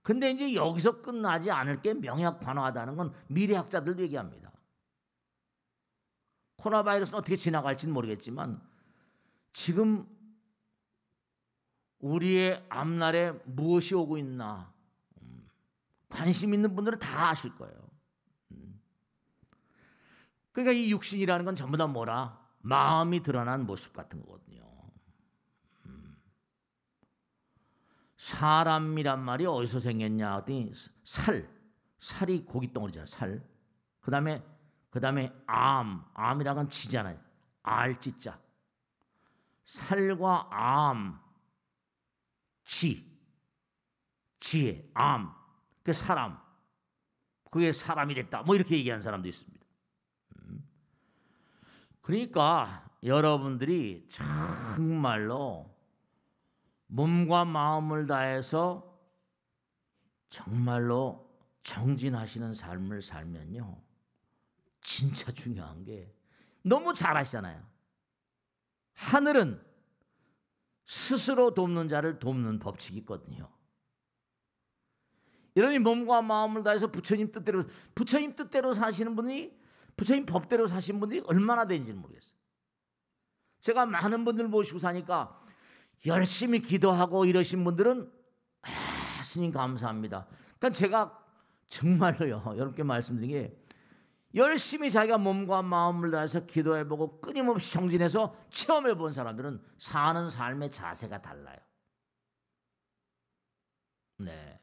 B: 근데 이제 여기서 끝나지 않을 게 명약관화하다는 건 미래학자들도 얘기합니다. 코로나 바이러스는 어떻게 지나갈지는 모르겠지만 지금 우리의 앞날에 무엇이 오고 있나 관심 있는 분들은 다 아실 거예요. 그러니까 이 육신이라는 건 전부 다 뭐라? 마음이 드러난 모습 같은 거거든요. 사람이란 말이 어디서 생겼냐 했더니 살이 고깃덩어리잖아요. 살. 그다음에 암이라는 건 지잖아요. 알지자. 살과 암, 지혜, 암. 그게 사람. 그게 사람이 됐다. 뭐 이렇게 얘기하는 사람도 있습니다. 그러니까 여러분들이 정말로 몸과 마음을 다해서 정말로 정진하시는 삶을 살면요, 진짜 중요한 게 너무 잘 아시잖아요. 하늘은 스스로 돕는 자를 돕는 법칙이 있거든요. 여러분이 몸과 마음을 다해서 부처님 뜻대로 사시는 분이, 부처님 법대로 사시는 분들이 얼마나 되는지는 모르겠어요. 제가 많은 분들 모시고 사니까 열심히 기도하고 이러신 분들은 스님 감사합니다. 그러니까 제가 정말로요, 여러분께 말씀드린 게 열심히 자기가 몸과 마음을 다해서 기도해보고 끊임없이 정진해서 체험해본 사람들은 사는 삶의 자세가 달라요. 네,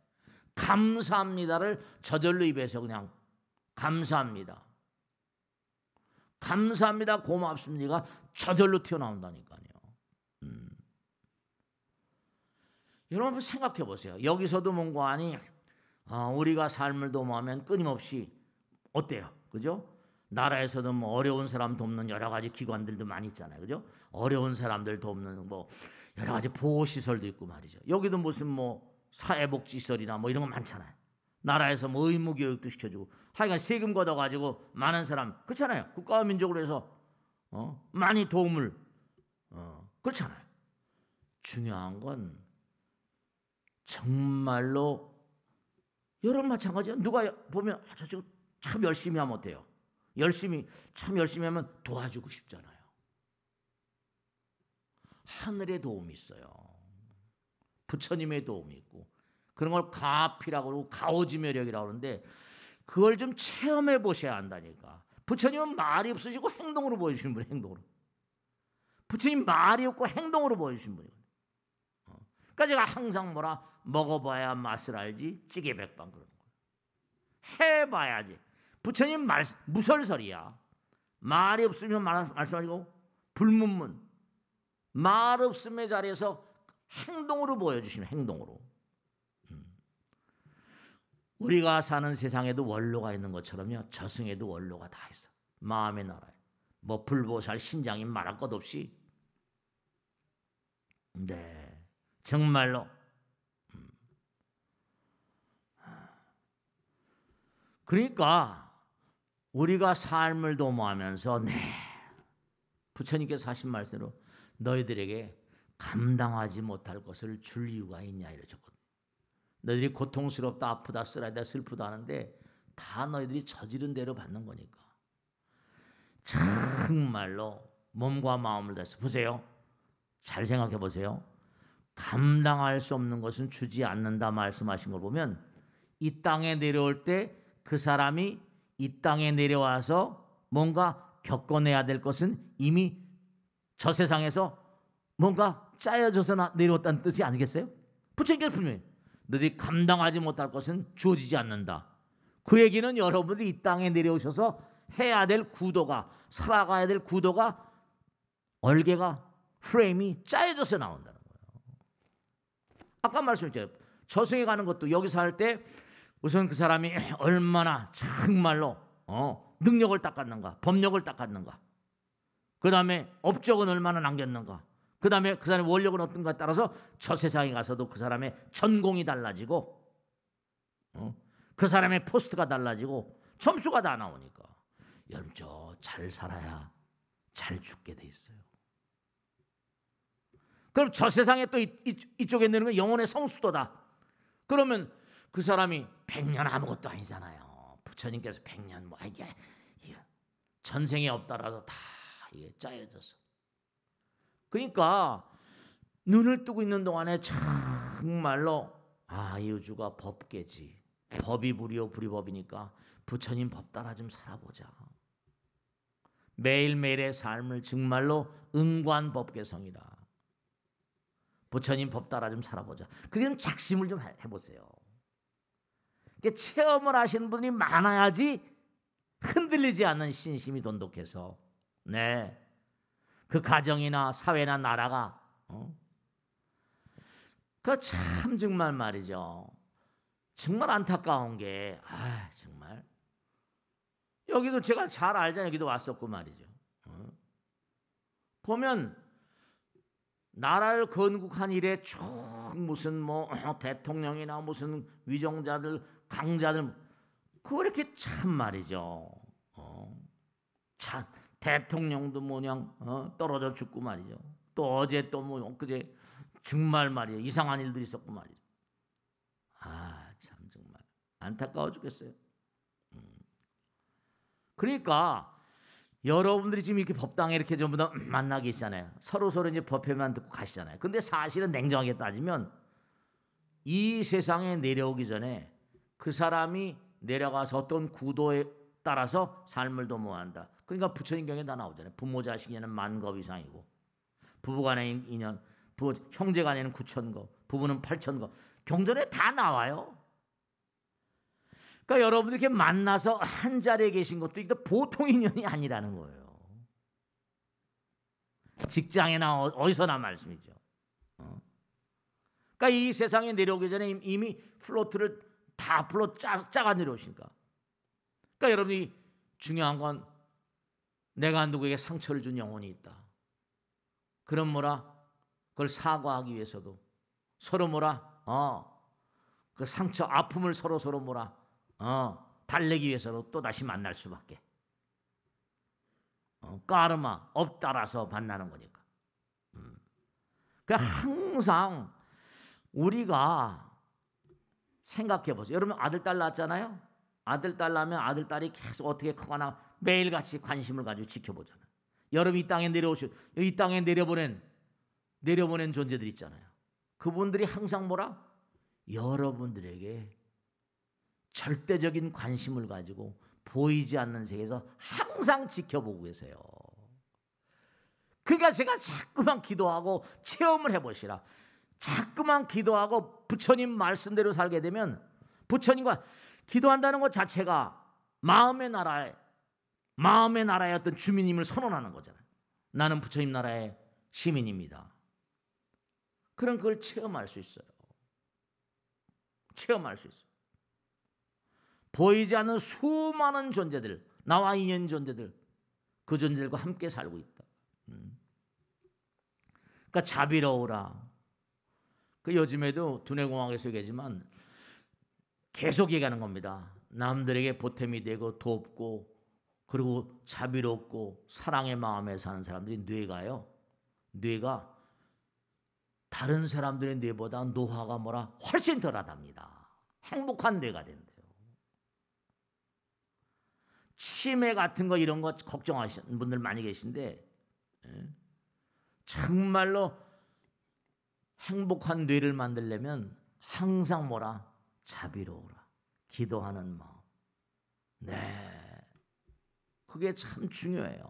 B: 감사합니다를 저절로 입에서 그냥 감사합니다. 감사합니다, 고맙습니다가 저절로 튀어나온다니까요. 여러분 한번 생각해 보세요. 여기서도 뭔가 아니 우리가 삶을 도모하면 끊임없이 어때요? 그죠? 나라에서도 뭐 어려운 사람 돕는 여러 가지 기관들도 많이 있잖아요. 그죠? 어려운 사람들 돕는 뭐 여러 가지 보호시설도 있고 말이죠. 여기도 무슨 뭐 사회복지시설이나 뭐 이런 거 많잖아요. 나라에서 뭐 의무교육도 시켜주고 하여간 세금 걷어가지고 많은 사람, 그렇잖아요. 국가와 민족으로 해서 많이 도움을 그렇잖아요. 중요한 건 정말로 여러분 마찬가지예요. 누가 보면 저 친구 참 열심히 하면 어때요? 참 열심히 하면 도와주고 싶잖아요. 하늘의 도움이 있어요. 부처님의 도움이 있고 그런 걸 가피라고 그러고 가오지매력이라고 그러는데 그걸 좀 체험해 보셔야 한다니까. 부처님은 말이 없으시고 행동으로 보여주시는 분이에요. 행동으로. 부처님 말이 없고 행동으로 보여주신 분이에요. 그러니까 제가 항상 먹어봐야 맛을 알지 찌개 백반 그러는 거예요. 해봐야지. 부처님 무설설이야. 말이 없으면 말씀하시고 불문문. 말 없음의 자리에서 행동으로 보여주시는 행동으로. 우리가 사는 세상에도 원로가 있는 것처럼요. 저승에도 원로가 다 있어. 마음의 나라에. 불보살 신장인 말할 것 없이. 네, 정말로. 그러니까 우리가 삶을 도모하면서 부처님께서 하신 말씀으로 너희들에게 감당하지 못할 것을 줄 이유가 있냐 이러셨거든요. 너희들이 고통스럽다, 아프다, 쓰라리다, 슬프다 하는데 다 너희들이 저지른 대로 받는 거니까. 정말로 몸과 마음을 다해서 보세요. 잘 생각해 보세요. 감당할 수 없는 것은 주지 않는다 말씀하신 걸 보면 이 땅에 내려올 때 그 사람이 이 땅에 내려와서 뭔가 겪어내야 될 것은 이미 저 세상에서 뭔가 짜여져서 내려왔다는 뜻이 아니겠어요? 부처님께서 분명히 너희들이 감당하지 못할 것은 주어지지 않는다. 그 얘기는 여러분들이 이 땅에 내려오셔서 해야 될 구도가, 살아가야 될 구도가, 얼개가, 프레임이 짜여져서 나온다는 거예요. 아까 말씀드렸죠. 저승에 가는 것도 여기서 할 때 우선 그 사람이 얼마나 정말로 능력을 닦았는가, 법력을 닦았는가, 그 다음에 업적은 얼마나 남겼는가, 그 다음에 그 사람의 원력은 어떤가에 따라서 저 세상에 가서도 그 사람의 전공이 달라지고 그 사람의 포스트가 달라지고 점수가 다 나오니까 여러분 저 잘 살아야 잘 죽게 돼 있어요. 그럼 저 세상에 또 이쪽에 내는 건 영혼의 성수도다. 그러면 그 사람이 100년 아무것도 아니잖아요. 부처님께서 100년 이게 전생에 없다라도 다 이게 짜여져서. 그러니까 눈을 뜨고 있는 동안에 정말로 이 우주가 법계지. 법이 불이요 불이 법이니까 부처님 법 따라 좀 살아보자. 매일매일의 삶을 정말로 응관법계성이다. 부처님 법 따라 좀 살아보자. 그게 좀 작심을 좀 해보세요. 체험을 하시는 분이 많아야지 흔들리지 않는 신심이 돈독해서 그 가정이나 사회나 나라가 그 참 정말 말이죠. 정말 안타까운 게 정말 여기도 제가 잘 알잖아요. 여기도 왔었고 말이죠. 보면 나라를 건국한 이래 쭉 무슨 대통령이나 무슨 위정자들 강자들 그렇게 참 말이죠. 참 대통령도 떨어져 죽고 말이죠. 또 어제 또 엊그제 정말 말이에요. 이상한 일들이 있었고 말이죠. 참 정말 안타까워 죽겠어요. 그러니까 여러분들이 지금 이렇게 법당에 이렇게 전부 다 만나 계시잖아요. 서로 이제 법회만 듣고 가시잖아요. 근데 사실은 냉정하게 따지면 이 세상에 내려오기 전에 그 사람이 내려가서 어떤 구도에 따라서 삶을 도모한다. 그러니까 부처님 경에 다 나오잖아요. 부모 자식 인연은 10,000겁 이상이고 부부간의 인연, 형제간에는 9,000겁, 부부는 8,000겁. 경전에 다 나와요. 그러니까 여러분들 이렇게 만나서 한 자리에 계신 것도 이게 보통 인연이 아니라는 거예요. 직장이나 어디서나 말씀이죠. 그러니까 이 세상에 내려오기 전에 이미 플로트를 다 짜가 내려오시니까. 그러니까 여러분이 중요한 건 내가 누구에게 상처를 준 영혼이 있다. 그럼 그걸 사과하기 위해서도 서로 그 상처 아픔을 서로 달래기 위해서도 또 다시 만날 수밖에. 까르마 업따라서 만나는 거니까. 그러니까 항상 우리가 생각해 보세요. 여러분 아들 딸 낳았잖아요. 아들, 딸 낳으면 아들, 딸이 계속 어떻게 커가나 매일같이 관심을 가지고 지켜보잖아요. 여러분 이 땅에 이 땅에 내려보낸 존재들 있잖아요. 그분들이 항상 뭐라? 여러분들에게 절대적인 관심을 가지고 보이지 않는 세계에서 항상 지켜보고 계세요. 그러니까 제가 자꾸만 기도하고 체험을 해보시라. 자꾸만 기도하고 부처님 말씀대로 살게 되면 부처님과 기도한다는 것 자체가 마음의 나라의 어떤 주민임을 선언하는 거잖아요. 나는 부처님 나라의 시민입니다. 그럼 그걸 체험할 수 있어요. 체험할 수 있어요. 보이지 않는 수많은 존재들, 나와 인연 존재들, 그 존재들과 함께 살고 있다. 그러니까 자비로우라. 그 요즘에도 두뇌공학에서 얘기하지만 계속 얘기하는 겁니다. 남들에게 보탬이 되고 돕고 그리고 자비롭고 사랑의 마음에 사는 사람들이 뇌가 다른 사람들의 뇌보다 노화가 훨씬 덜하답니다. 행복한 뇌가 된대요. 치매 같은 거 이런 거 걱정하시는 분들 많이 계신데 정말로 행복한 뇌를 만들려면 항상 자비로우라. 기도하는 마음. 네, 그게 참 중요해요.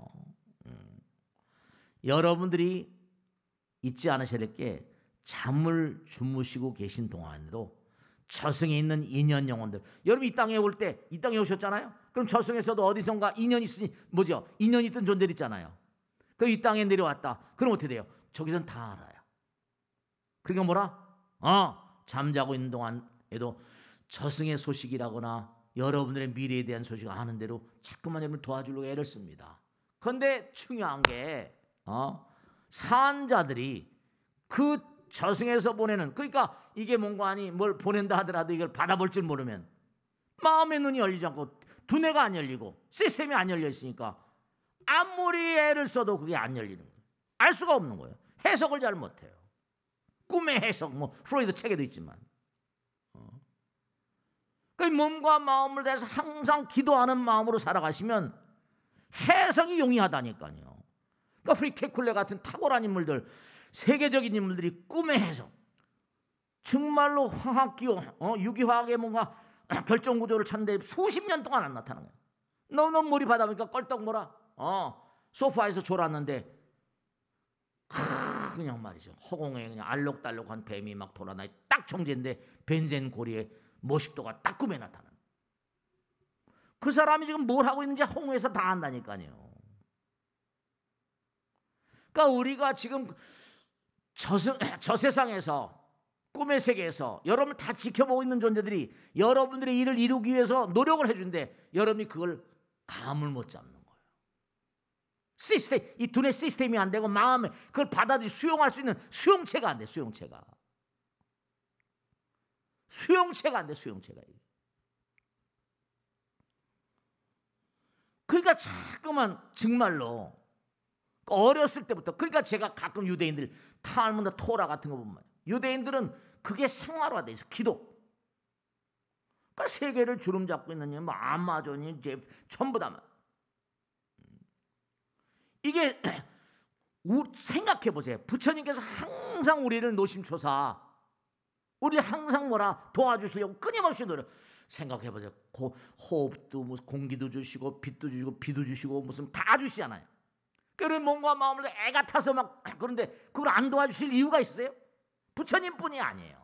B: 여러분들이 잊지 않으셔야 될 게 잠을 주무시고 계신 동안에도 저승에 있는 인연 영혼들. 여러분 이 땅에 올 때, 이 땅에 오셨잖아요. 그럼 저승에서도 어디선가 인연이 있으니 인연이 있던 존재들 있잖아요. 그럼 이 땅에 내려왔다. 그럼 어떻게 돼요? 저기선 다 알아요. 그러니까 잠자고 있는 동안에도 저승의 소식이라거나 여러분들의 미래에 대한 소식을 아는 대로 자꾸만 여러분을 도와주려고 애를 씁니다. 그런데 중요한 게 산자들이 그 저승에서 보내는, 그러니까 이게 뭔가 아니 뭘 보낸다 하더라도 이걸 받아볼 줄 모르면 마음의 눈이 열리지 않고 두뇌가 안 열리고 시스템이 안 열려 있으니까 아무리 애를 써도 그게 안 열리는 거예요. 알 수가 없는 거예요. 해석을 잘 못해요. 꿈의 해석, 프로이드 책에도 있지만. 그 몸과 마음을 다해서 항상 기도하는 마음으로 살아가시면 해석이 용이하다니까요. 그러니까 프리케쿨레 같은 탁월한 인물들, 세계적인 인물들이 꿈의 해석, 정말로 화학기호, 유기화학의 뭔가 결정 구조를 찾는데 수십 년 동안 안 나타나는 거예요. 너무 몰입하다 보니까 껄떡 소파에서 졸았는데 그냥 말이죠. 허공에 그냥 알록달록한 뱀이 막 돌아다니 딱 정제인데 벤젠 고리에 모식도가 딱 꿈에 나타나는. 그 사람이 지금 뭘 하고 있는지 홍해에서 다 안다니까요. 그러니까 우리가 지금 저 세상에서 꿈의 세계에서 여러분을 다 지켜보고 있는 존재들이 여러분들의 일을 이루기 위해서 노력을 해준데 여러분이 그걸 감을 못 잡는 거예요. 시스템, 이 두뇌 시스템이 안 되고 마음에 그걸 받아들이 수용할 수 있는 수용체가 안 돼. 수용체가 안 돼. 수용체가. 그러니까 자꾸만 정말로 어렸을 때부터, 그러니까 제가 가끔 유대인들 탈무드 토라 같은 거 보면 유대인들은 그게 생활화돼 있어. 기도. 그러니까 세계를 주름 잡고 있는 아마존이 전부 다. 이게 생각해 보세요. 부처님께서 항상 우리를 노심초사, 우리 항상 도와주시려고 끊임없이 노력. 생각해 보세요. 호흡도 공기도 주시고 빛도 주시고 비도 주시고 무슨 다 주시잖아요. 그래 몸과 마음을 애가 타서 그런데 그걸 안 도와주실 이유가 있어요? 부처님뿐이 아니에요.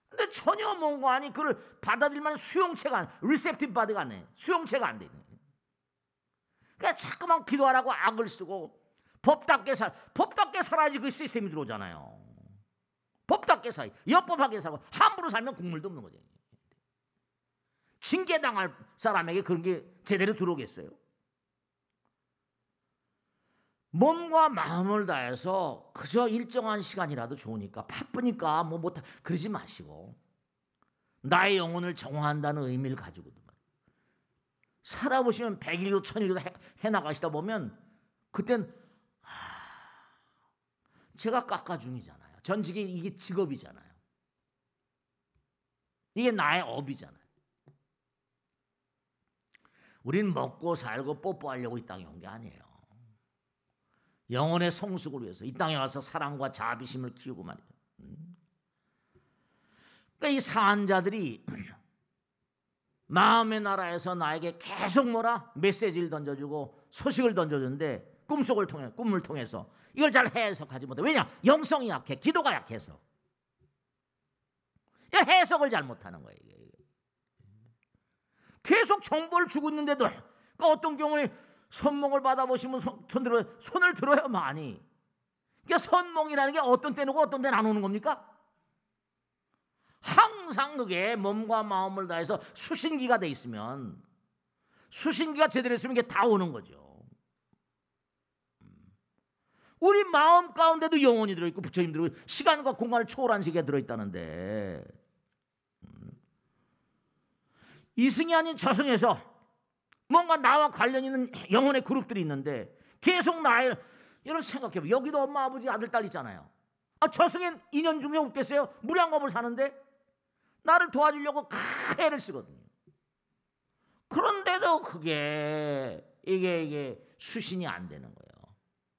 B: 근데 전혀 뭔가 아니 그걸 받아들일만 수용체가 리셉티브 바디가 안 돼. 수용체가 안 돼. 그러니까 자꾸만 기도하라고 악을 쓰고 법답게 살아야지 그 시스템이 들어오잖아요. 법답게 살아, 엽법하게 살고 함부로 살면 국물도 없는 거죠. 징계당할 사람에게 그런 게 제대로 들어오겠어요? 몸과 마음을 다해서 그저 일정한 시간이라도 좋으니까 바쁘니까 못하 그러지 마시고 나의 영혼을 정화한다는 의미를 가지고도 살아보시면 100일도 1000일도 해나가시다 보면 그땐 제가 깎아중이잖아요. 전직이 이게 직업이잖아요. 이게 나의 업이잖아요. 우린 먹고 살고 뽀뽀하려고 이 땅에 온 게 아니에요. 영혼의 성숙을 위해서 이 땅에 와서 사랑과 자비심을 키우고 말이에요. 그러니까 이 사한자들이 마음의 나라에서 나에게 계속 뭐라 메시지를 던져주고 소식을 던져주는데 꿈을 통해서 이걸 잘 해석하지 못해. 왜냐? 영성이 약해. 기도가 약해서. 해석을 잘 못하는 거예요. 계속 정보를 주고 있는데도 그러니까 어떤 경우에 선몽을 받아보시면 손을 들어요 많이. 그러니까 선몽이라는 게 어떤 때는 오고 어떤 때는 안 오는 겁니까? 항상 그게 몸과 마음을 다해서 수신기가 돼 있으면 수신기가 제대로 있으면 이게 다 오는 거죠. 우리 마음 가운데도 영혼이 들어있고 부처님 들어있고 시간과 공간을 초월한 세계가 들어있다는데 이승이 아닌 저승에서 뭔가 나와 관련 있는 영혼의 그룹들이 있는데 계속 나의 여러분 생각해봐요. 여기도 엄마 아버지 아들 딸 있잖아요. 저승엔 2년 중에 없겠어요? 무량겁을 사는데 나를 도와주려고 큰 애를 쓰거든요. 그런데도 그게 이게 수신이 안 되는 거예요.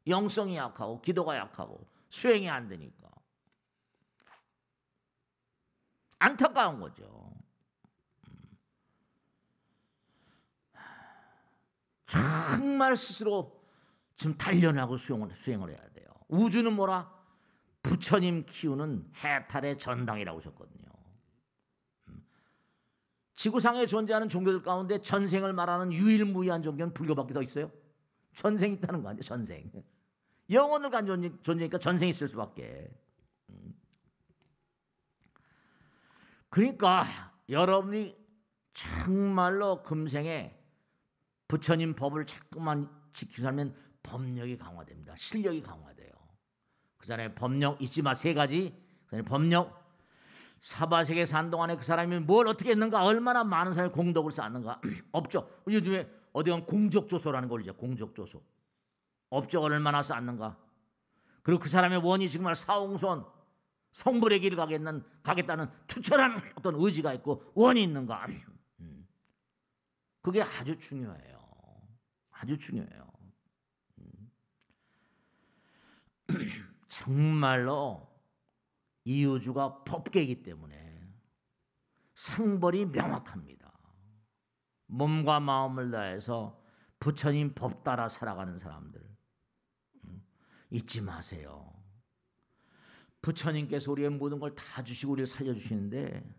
B: 영성이 약하고 기도가 약하고 수행이 안 되니까 안타까운 거죠. 정말 스스로 지금 단련하고 수행을 해야 돼요. 우주는 뭐라? 부처님 키우는 해탈의 전당이라고 하셨거든요. 지구상에 존재하는 종교들 가운데 전생을 말하는 유일무이한 종교는 불교밖에 더 있어요? 전생 있다는 거 아니에요? 전생. 영혼을 간 존재니까 전생이 있을 수밖에. 그러니까 여러분이 정말로 금생에 부처님 법을 자꾸만 지키고 살면 법력이 강화됩니다. 실력이 강화돼요. 그 사람의 법력 잊지 마. 3가지. 그 사람의 법력. 사바세계 산 동안에 그 사람이 뭘 어떻게 했는가, 얼마나 많은 사람이 공덕을 쌓았는가. 업적. 요즘에 어디 가면 공적조소라는 걸 이제 공적조소. 업적을 얼마나 쌓았는가. 그리고 그 사람의 원이 정말 사홍선 성불의 길을 가겠다는 투철한 어떤 의지가 있고 원이 있는가. 그게 아주 중요해요. 아주 중요해요. 정말로 이 우주가 법계이기 때문에 상벌이 명확합니다. 몸과 마음을 다해서 부처님 법 따라 살아가는 사람들 잊지 마세요. 부처님께서 우리의 모든 걸 다 주시고 우리를 살려주시는데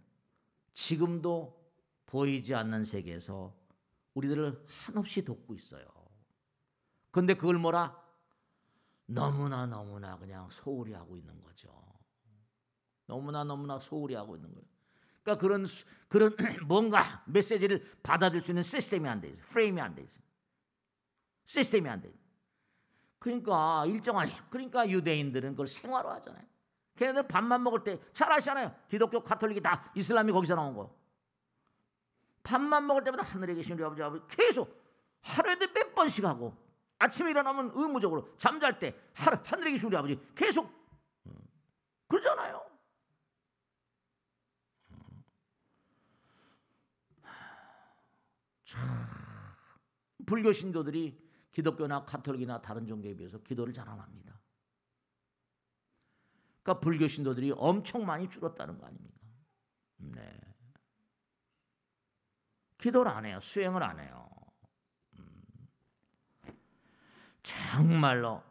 B: 지금도 보이지 않는 세계에서 우리들을 한없이 돕고 있어요. 그런데 그걸 뭐라? 너무나 그냥 소홀히 하고 있는 거죠. 너무나 소홀히 하고 있는 거예요. 그러니까 그런 뭔가 메시지를 받아들일 수 있는 시스템이 안 돼 있어요. 프레임이 안 돼 있어요. 시스템이 안 돼 있어요. 그러니까 유대인들은 그걸 생활화 하잖아요. 걔네들 밥만 먹을 때 잘 아시잖아요. 기독교, 가톨릭이 다 이슬람이 거기서 나온 거. 밥만 먹을 때마다 하늘에 계신 우리 아버지 계속 하루에도 몇 번씩 하고 아침에 일어나면 의무적으로 잠잘 때 하늘에 계신 우리 아버지 계속 그러잖아요. 불교 신도들이 기독교나 가톨릭이나 다른 종교에 비해서 기도를 잘 안 합니다. 그러니까 불교 신도들이 엄청 많이 줄었다는 거 아닙니까? 네. 기도를 안 해요. 수행을 안 해요. 정말로.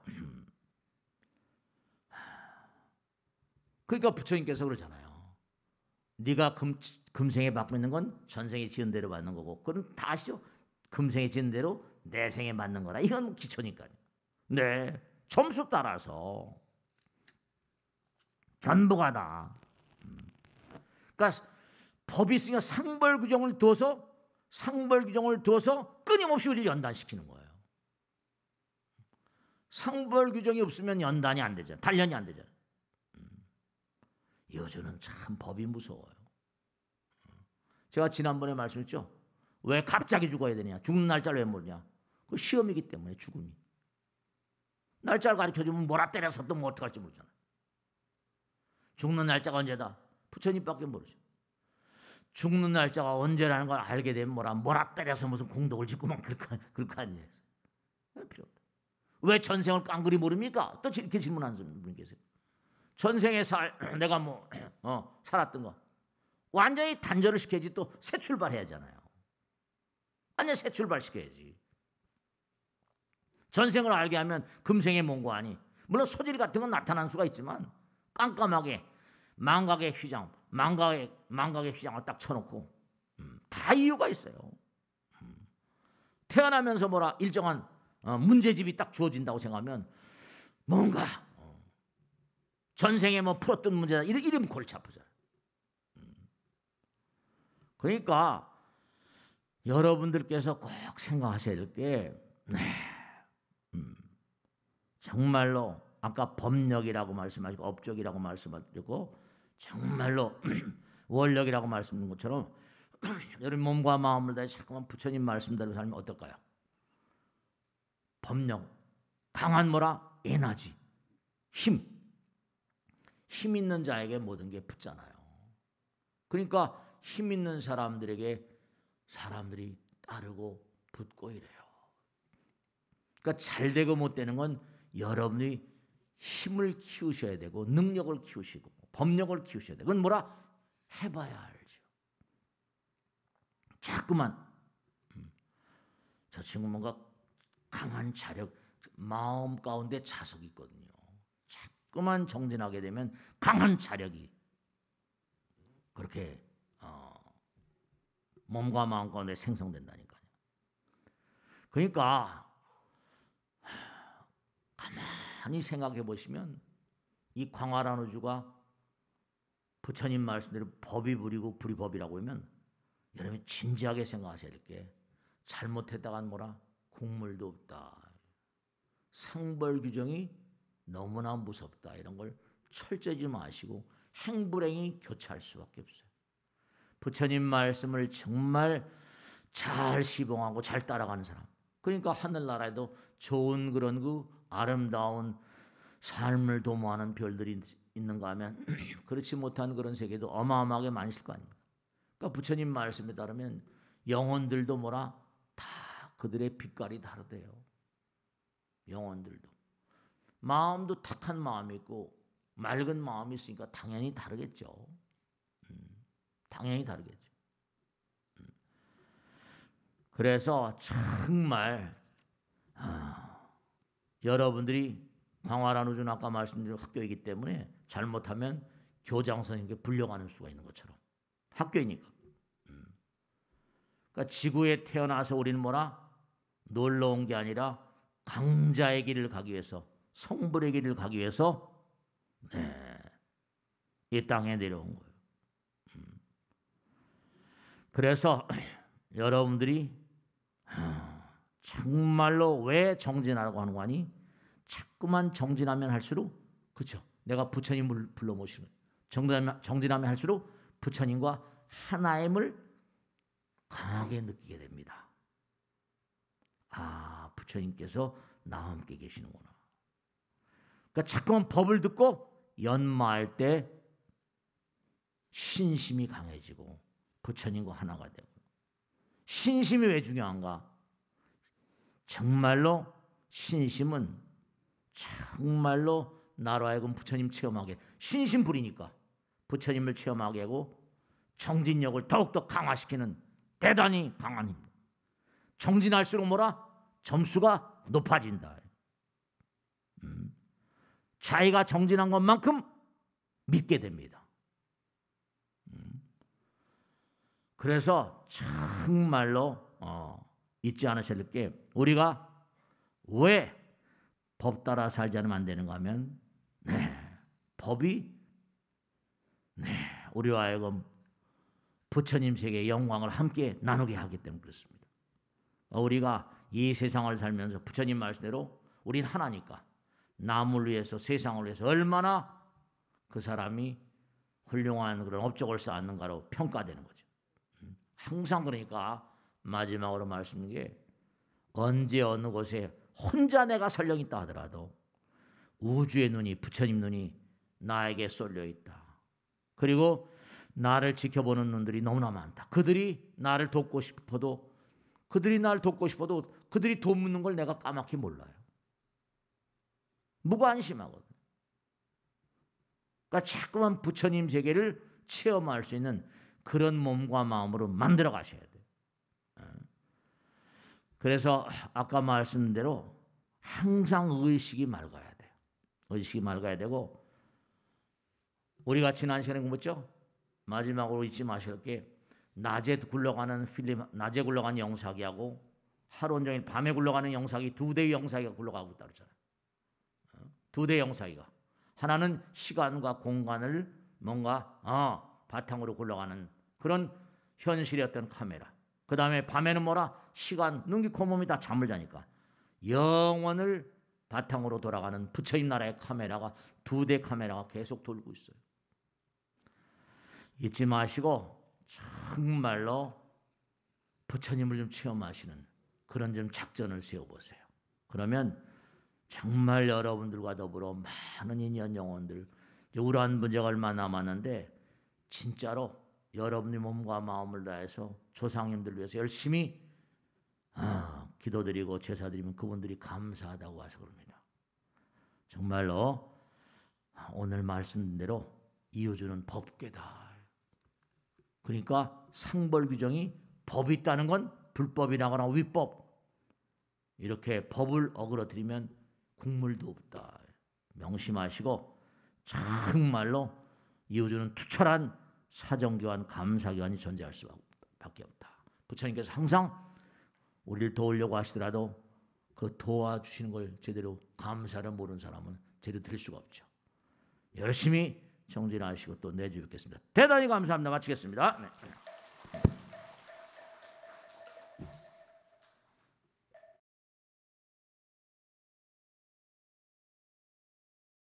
B: 그러니까 부처님께서 그러잖아요. 네가 금생에 받고 있는 건 전생에 지은 대로 받는 거고, 그건 다 아시죠? 금생에 지은 대로 내생에 맞는 거라. 이건 기초니까요. 네, 점수 따라서 전부가 다. 그러니까 법이 있으니까 상벌 규정을 둬서 끊임없이 우리를 연단시키는 거예요. 상벌 규정이 없으면 연단이 안 되잖아요. 단련이 안 되잖아요. 요즘은 참 법이 무서워요. 제가 지난번에 말씀했죠. 왜 갑자기 죽어야 되냐? 죽는 날짜를 왜 모르냐? 그 시험이기 때문에 죽음이. 날짜를 가르쳐주면 뭐라 때려서 또 뭐 어떡할지 모르잖아요. 죽는 날짜가 언제다? 부처님밖에 모르죠. 죽는 날짜가 언제라는 걸 알게 되면 뭐라 때려서 무슨 공덕을 짓고만 그럴 거 아니에요. 필요 없다. 왜 전생을 깡그리 모릅니까? 또 이렇게 질문하는 분 계세요. 전생에 내가 살았던 거 완전히 단절을 시켜야지 또 새 출발해야 하잖아요. 완전 새 출발 시켜야지. 전생을 알게 하면 금생의 뭔고하니 물론 소질 같은 건 나타날 수가 있지만 깜깜하게 망각의 휘장, 망각의 휘장을 딱 쳐놓고 다 이유가 있어요. 태어나면서 일정한 문제집이 딱 주어진다고 생각하면 뭔가 전생에 풀었던 문제다 이러면 골치 아프잖아요. 그러니까 여러분들께서 꼭 생각하셔야 될 게 정말로 아까 법력이라고 말씀하시고 업적이라고 말씀하셨고 정말로 원력이라고 말씀드린 것처럼 여러분 몸과 마음을 다해 자꾸만 부처님 말씀대로 살면 어떨까요? 법력, 강한 에너지, 힘 있는 자에게 모든 게 붙잖아요. 그러니까 힘 있는 사람들에게 사람들이 따르고 붙고 이래요. 그러니까 잘 되고 못 되는 건 여러분이 힘을 키우셔야 되고 능력을 키우시고 법력을 키우셔야 돼요. 그건 해봐야 알죠. 자꾸만 저 친구 뭔가 강한 자력, 마음 가운데 자석이 있거든요. 자꾸만 정진하게 되면 강한 자력이 그렇게 몸과 마음 가운데 생성된다니까요. 그러니까 가만히 생각해 보시면 이 광활한 우주가 부처님 말씀대로 법이 불이고 불이 법이라고 하면 여러분이 진지하게 생각하셔야 될 게 잘못했다간 국물도 없다. 상벌 규정이 너무나 무섭다. 이런 걸 철저히 좀 아시고 행불행이 교차할 수밖에 없어요. 부처님 말씀을 정말 잘 시봉하고 잘 따라가는 사람. 그러니까 하늘나라에도 좋은 그런 아름다운 삶을 도모하는 별들이 있는가 하면 그렇지 못한 그런 세계도 어마어마하게 많이 있을 거 아닙니까? 그러니까 부처님 말씀에 따르면 영혼들도 다 그들의 빛깔이 다르대요. 영혼들도. 마음도 탁한 마음이 있고 맑은 마음이 있으니까 당연히 다르겠죠. 당연히 다르겠죠. 그래서 정말 여러분들이 광활한 우주는 아까 말씀드린 학교이기 때문에 잘못하면 교장 선생님께 불려가는 수가 있는 것처럼 학교이니까. 그러니까 지구에 태어나서 우리는 놀러 온 게 아니라 강자의 길을 가기 위해서 성불의 길을 가기 위해서 이 땅에 내려온 거예요. 그래서 여러분들이 정말로 왜 정진하라고 하는 거 아니? 자꾸만 정진하면 할수록 그렇죠. 내가 부처님을 불러 모시는 정진하면 할수록 부처님과 하나임을 강하게 느끼게 됩니다. 아, 부처님께서 나와 함께 계시는구나. 그러니까 자꾸만 법을 듣고 연마할 때 신심이 강해지고 부처님과 하나가 되고. 신심이 왜 중요한가? 정말로 신심은 정말로 나로 하여금 부처님 체험하게 신심 부리니까 부처님을 체험하게 하고 정진력을 더욱더 강화시키는 대단히 강한 힘. 정진할수록 점수가 높아진다. 자기가 정진한 것만큼 믿게 됩니다. 그래서 정말로 잊지 않으셔야 될 게 우리가 왜 법 따라 살지 않으면 안 되는가 하면 법이 우리와 하여금 부처님 세계의 영광을 함께 나누게 하기 때문에 그렇습니다. 우리가 이 세상을 살면서 부처님 말씀대로 우린 하나니까 남을 위해서 세상을 위해서 얼마나 그 사람이 훌륭한 그런 업적을 쌓았는가로 평가되는 거죠. 항상 그러니까 마지막으로 말씀드린 게 언제 어느 곳에 혼자 내가 설령 있다 하더라도 우주의 눈이 부처님 눈이 나에게 쏠려 있다. 그리고 나를 지켜보는 눈들이 너무나 많다. 그들이 나를 돕고 싶어도 그들이 돕는 걸 내가 까맣게 몰라요. 무관심하거든. 그러니까 자꾸만 부처님 세계를 체험할 수 있는 그런 몸과 마음으로 만들어 가셔야 돼요. 그래서 아까 말씀드린 대로 항상 의식이 맑아야 돼요. 의식이 맑아야 되고, 우리가 지난 시간에 공부했죠? 마지막으로 잊지 마실 게, 낮에 굴러가는 영사기하고 하루 온종일 밤에 굴러가는 영사기, 두 대의 영사기가 굴러가고 있다 그러잖아요. 두 대의 영사기가, 하나는 시간과 공간을 뭔가 바탕으로 굴러가는 그런 현실의 어떤 카메라. 그 다음에 밤에는 뭐라? 시간, 눈기 코몸이 다 잠을 자니까 영원을 바탕으로 돌아가는 부처님 나라의 카메라가, 두 대 카메라가 계속 돌고 있어요. 잊지 마시고 정말로 부처님을 좀 체험하시는 그런 좀 작전을 세워보세요. 그러면 정말 여러분들과 더불어 많은 인연 영혼들, 우울한 문제가 얼마 남았는데 진짜로 여러분의 몸과 마음을 다해서 조상님들 위해서 열심히 기도드리고 제사드리면 그분들이 감사하다고 와서 그럽니다. 정말로 오늘 말씀드린 대로 이우주는 법계다. 그러니까 상벌 규정이 법이 있다는 건 불법이라거나 위법, 이렇게 법을 어그러뜨리면 국물도 없다. 명심하시고 정말로 이우주는 투철한 사정교환, 감사교환이 존재할 수밖에 없다. 부처님께서 항상 우리를 도우려고 하시더라도 그 도와주시는 걸 제대로 감사를 모르는 사람은 제대로 드릴 수가 없죠. 열심히 정진하시고 또 내주 뵙겠습니다. 대단히 감사합니다. 마치겠습니다. 네.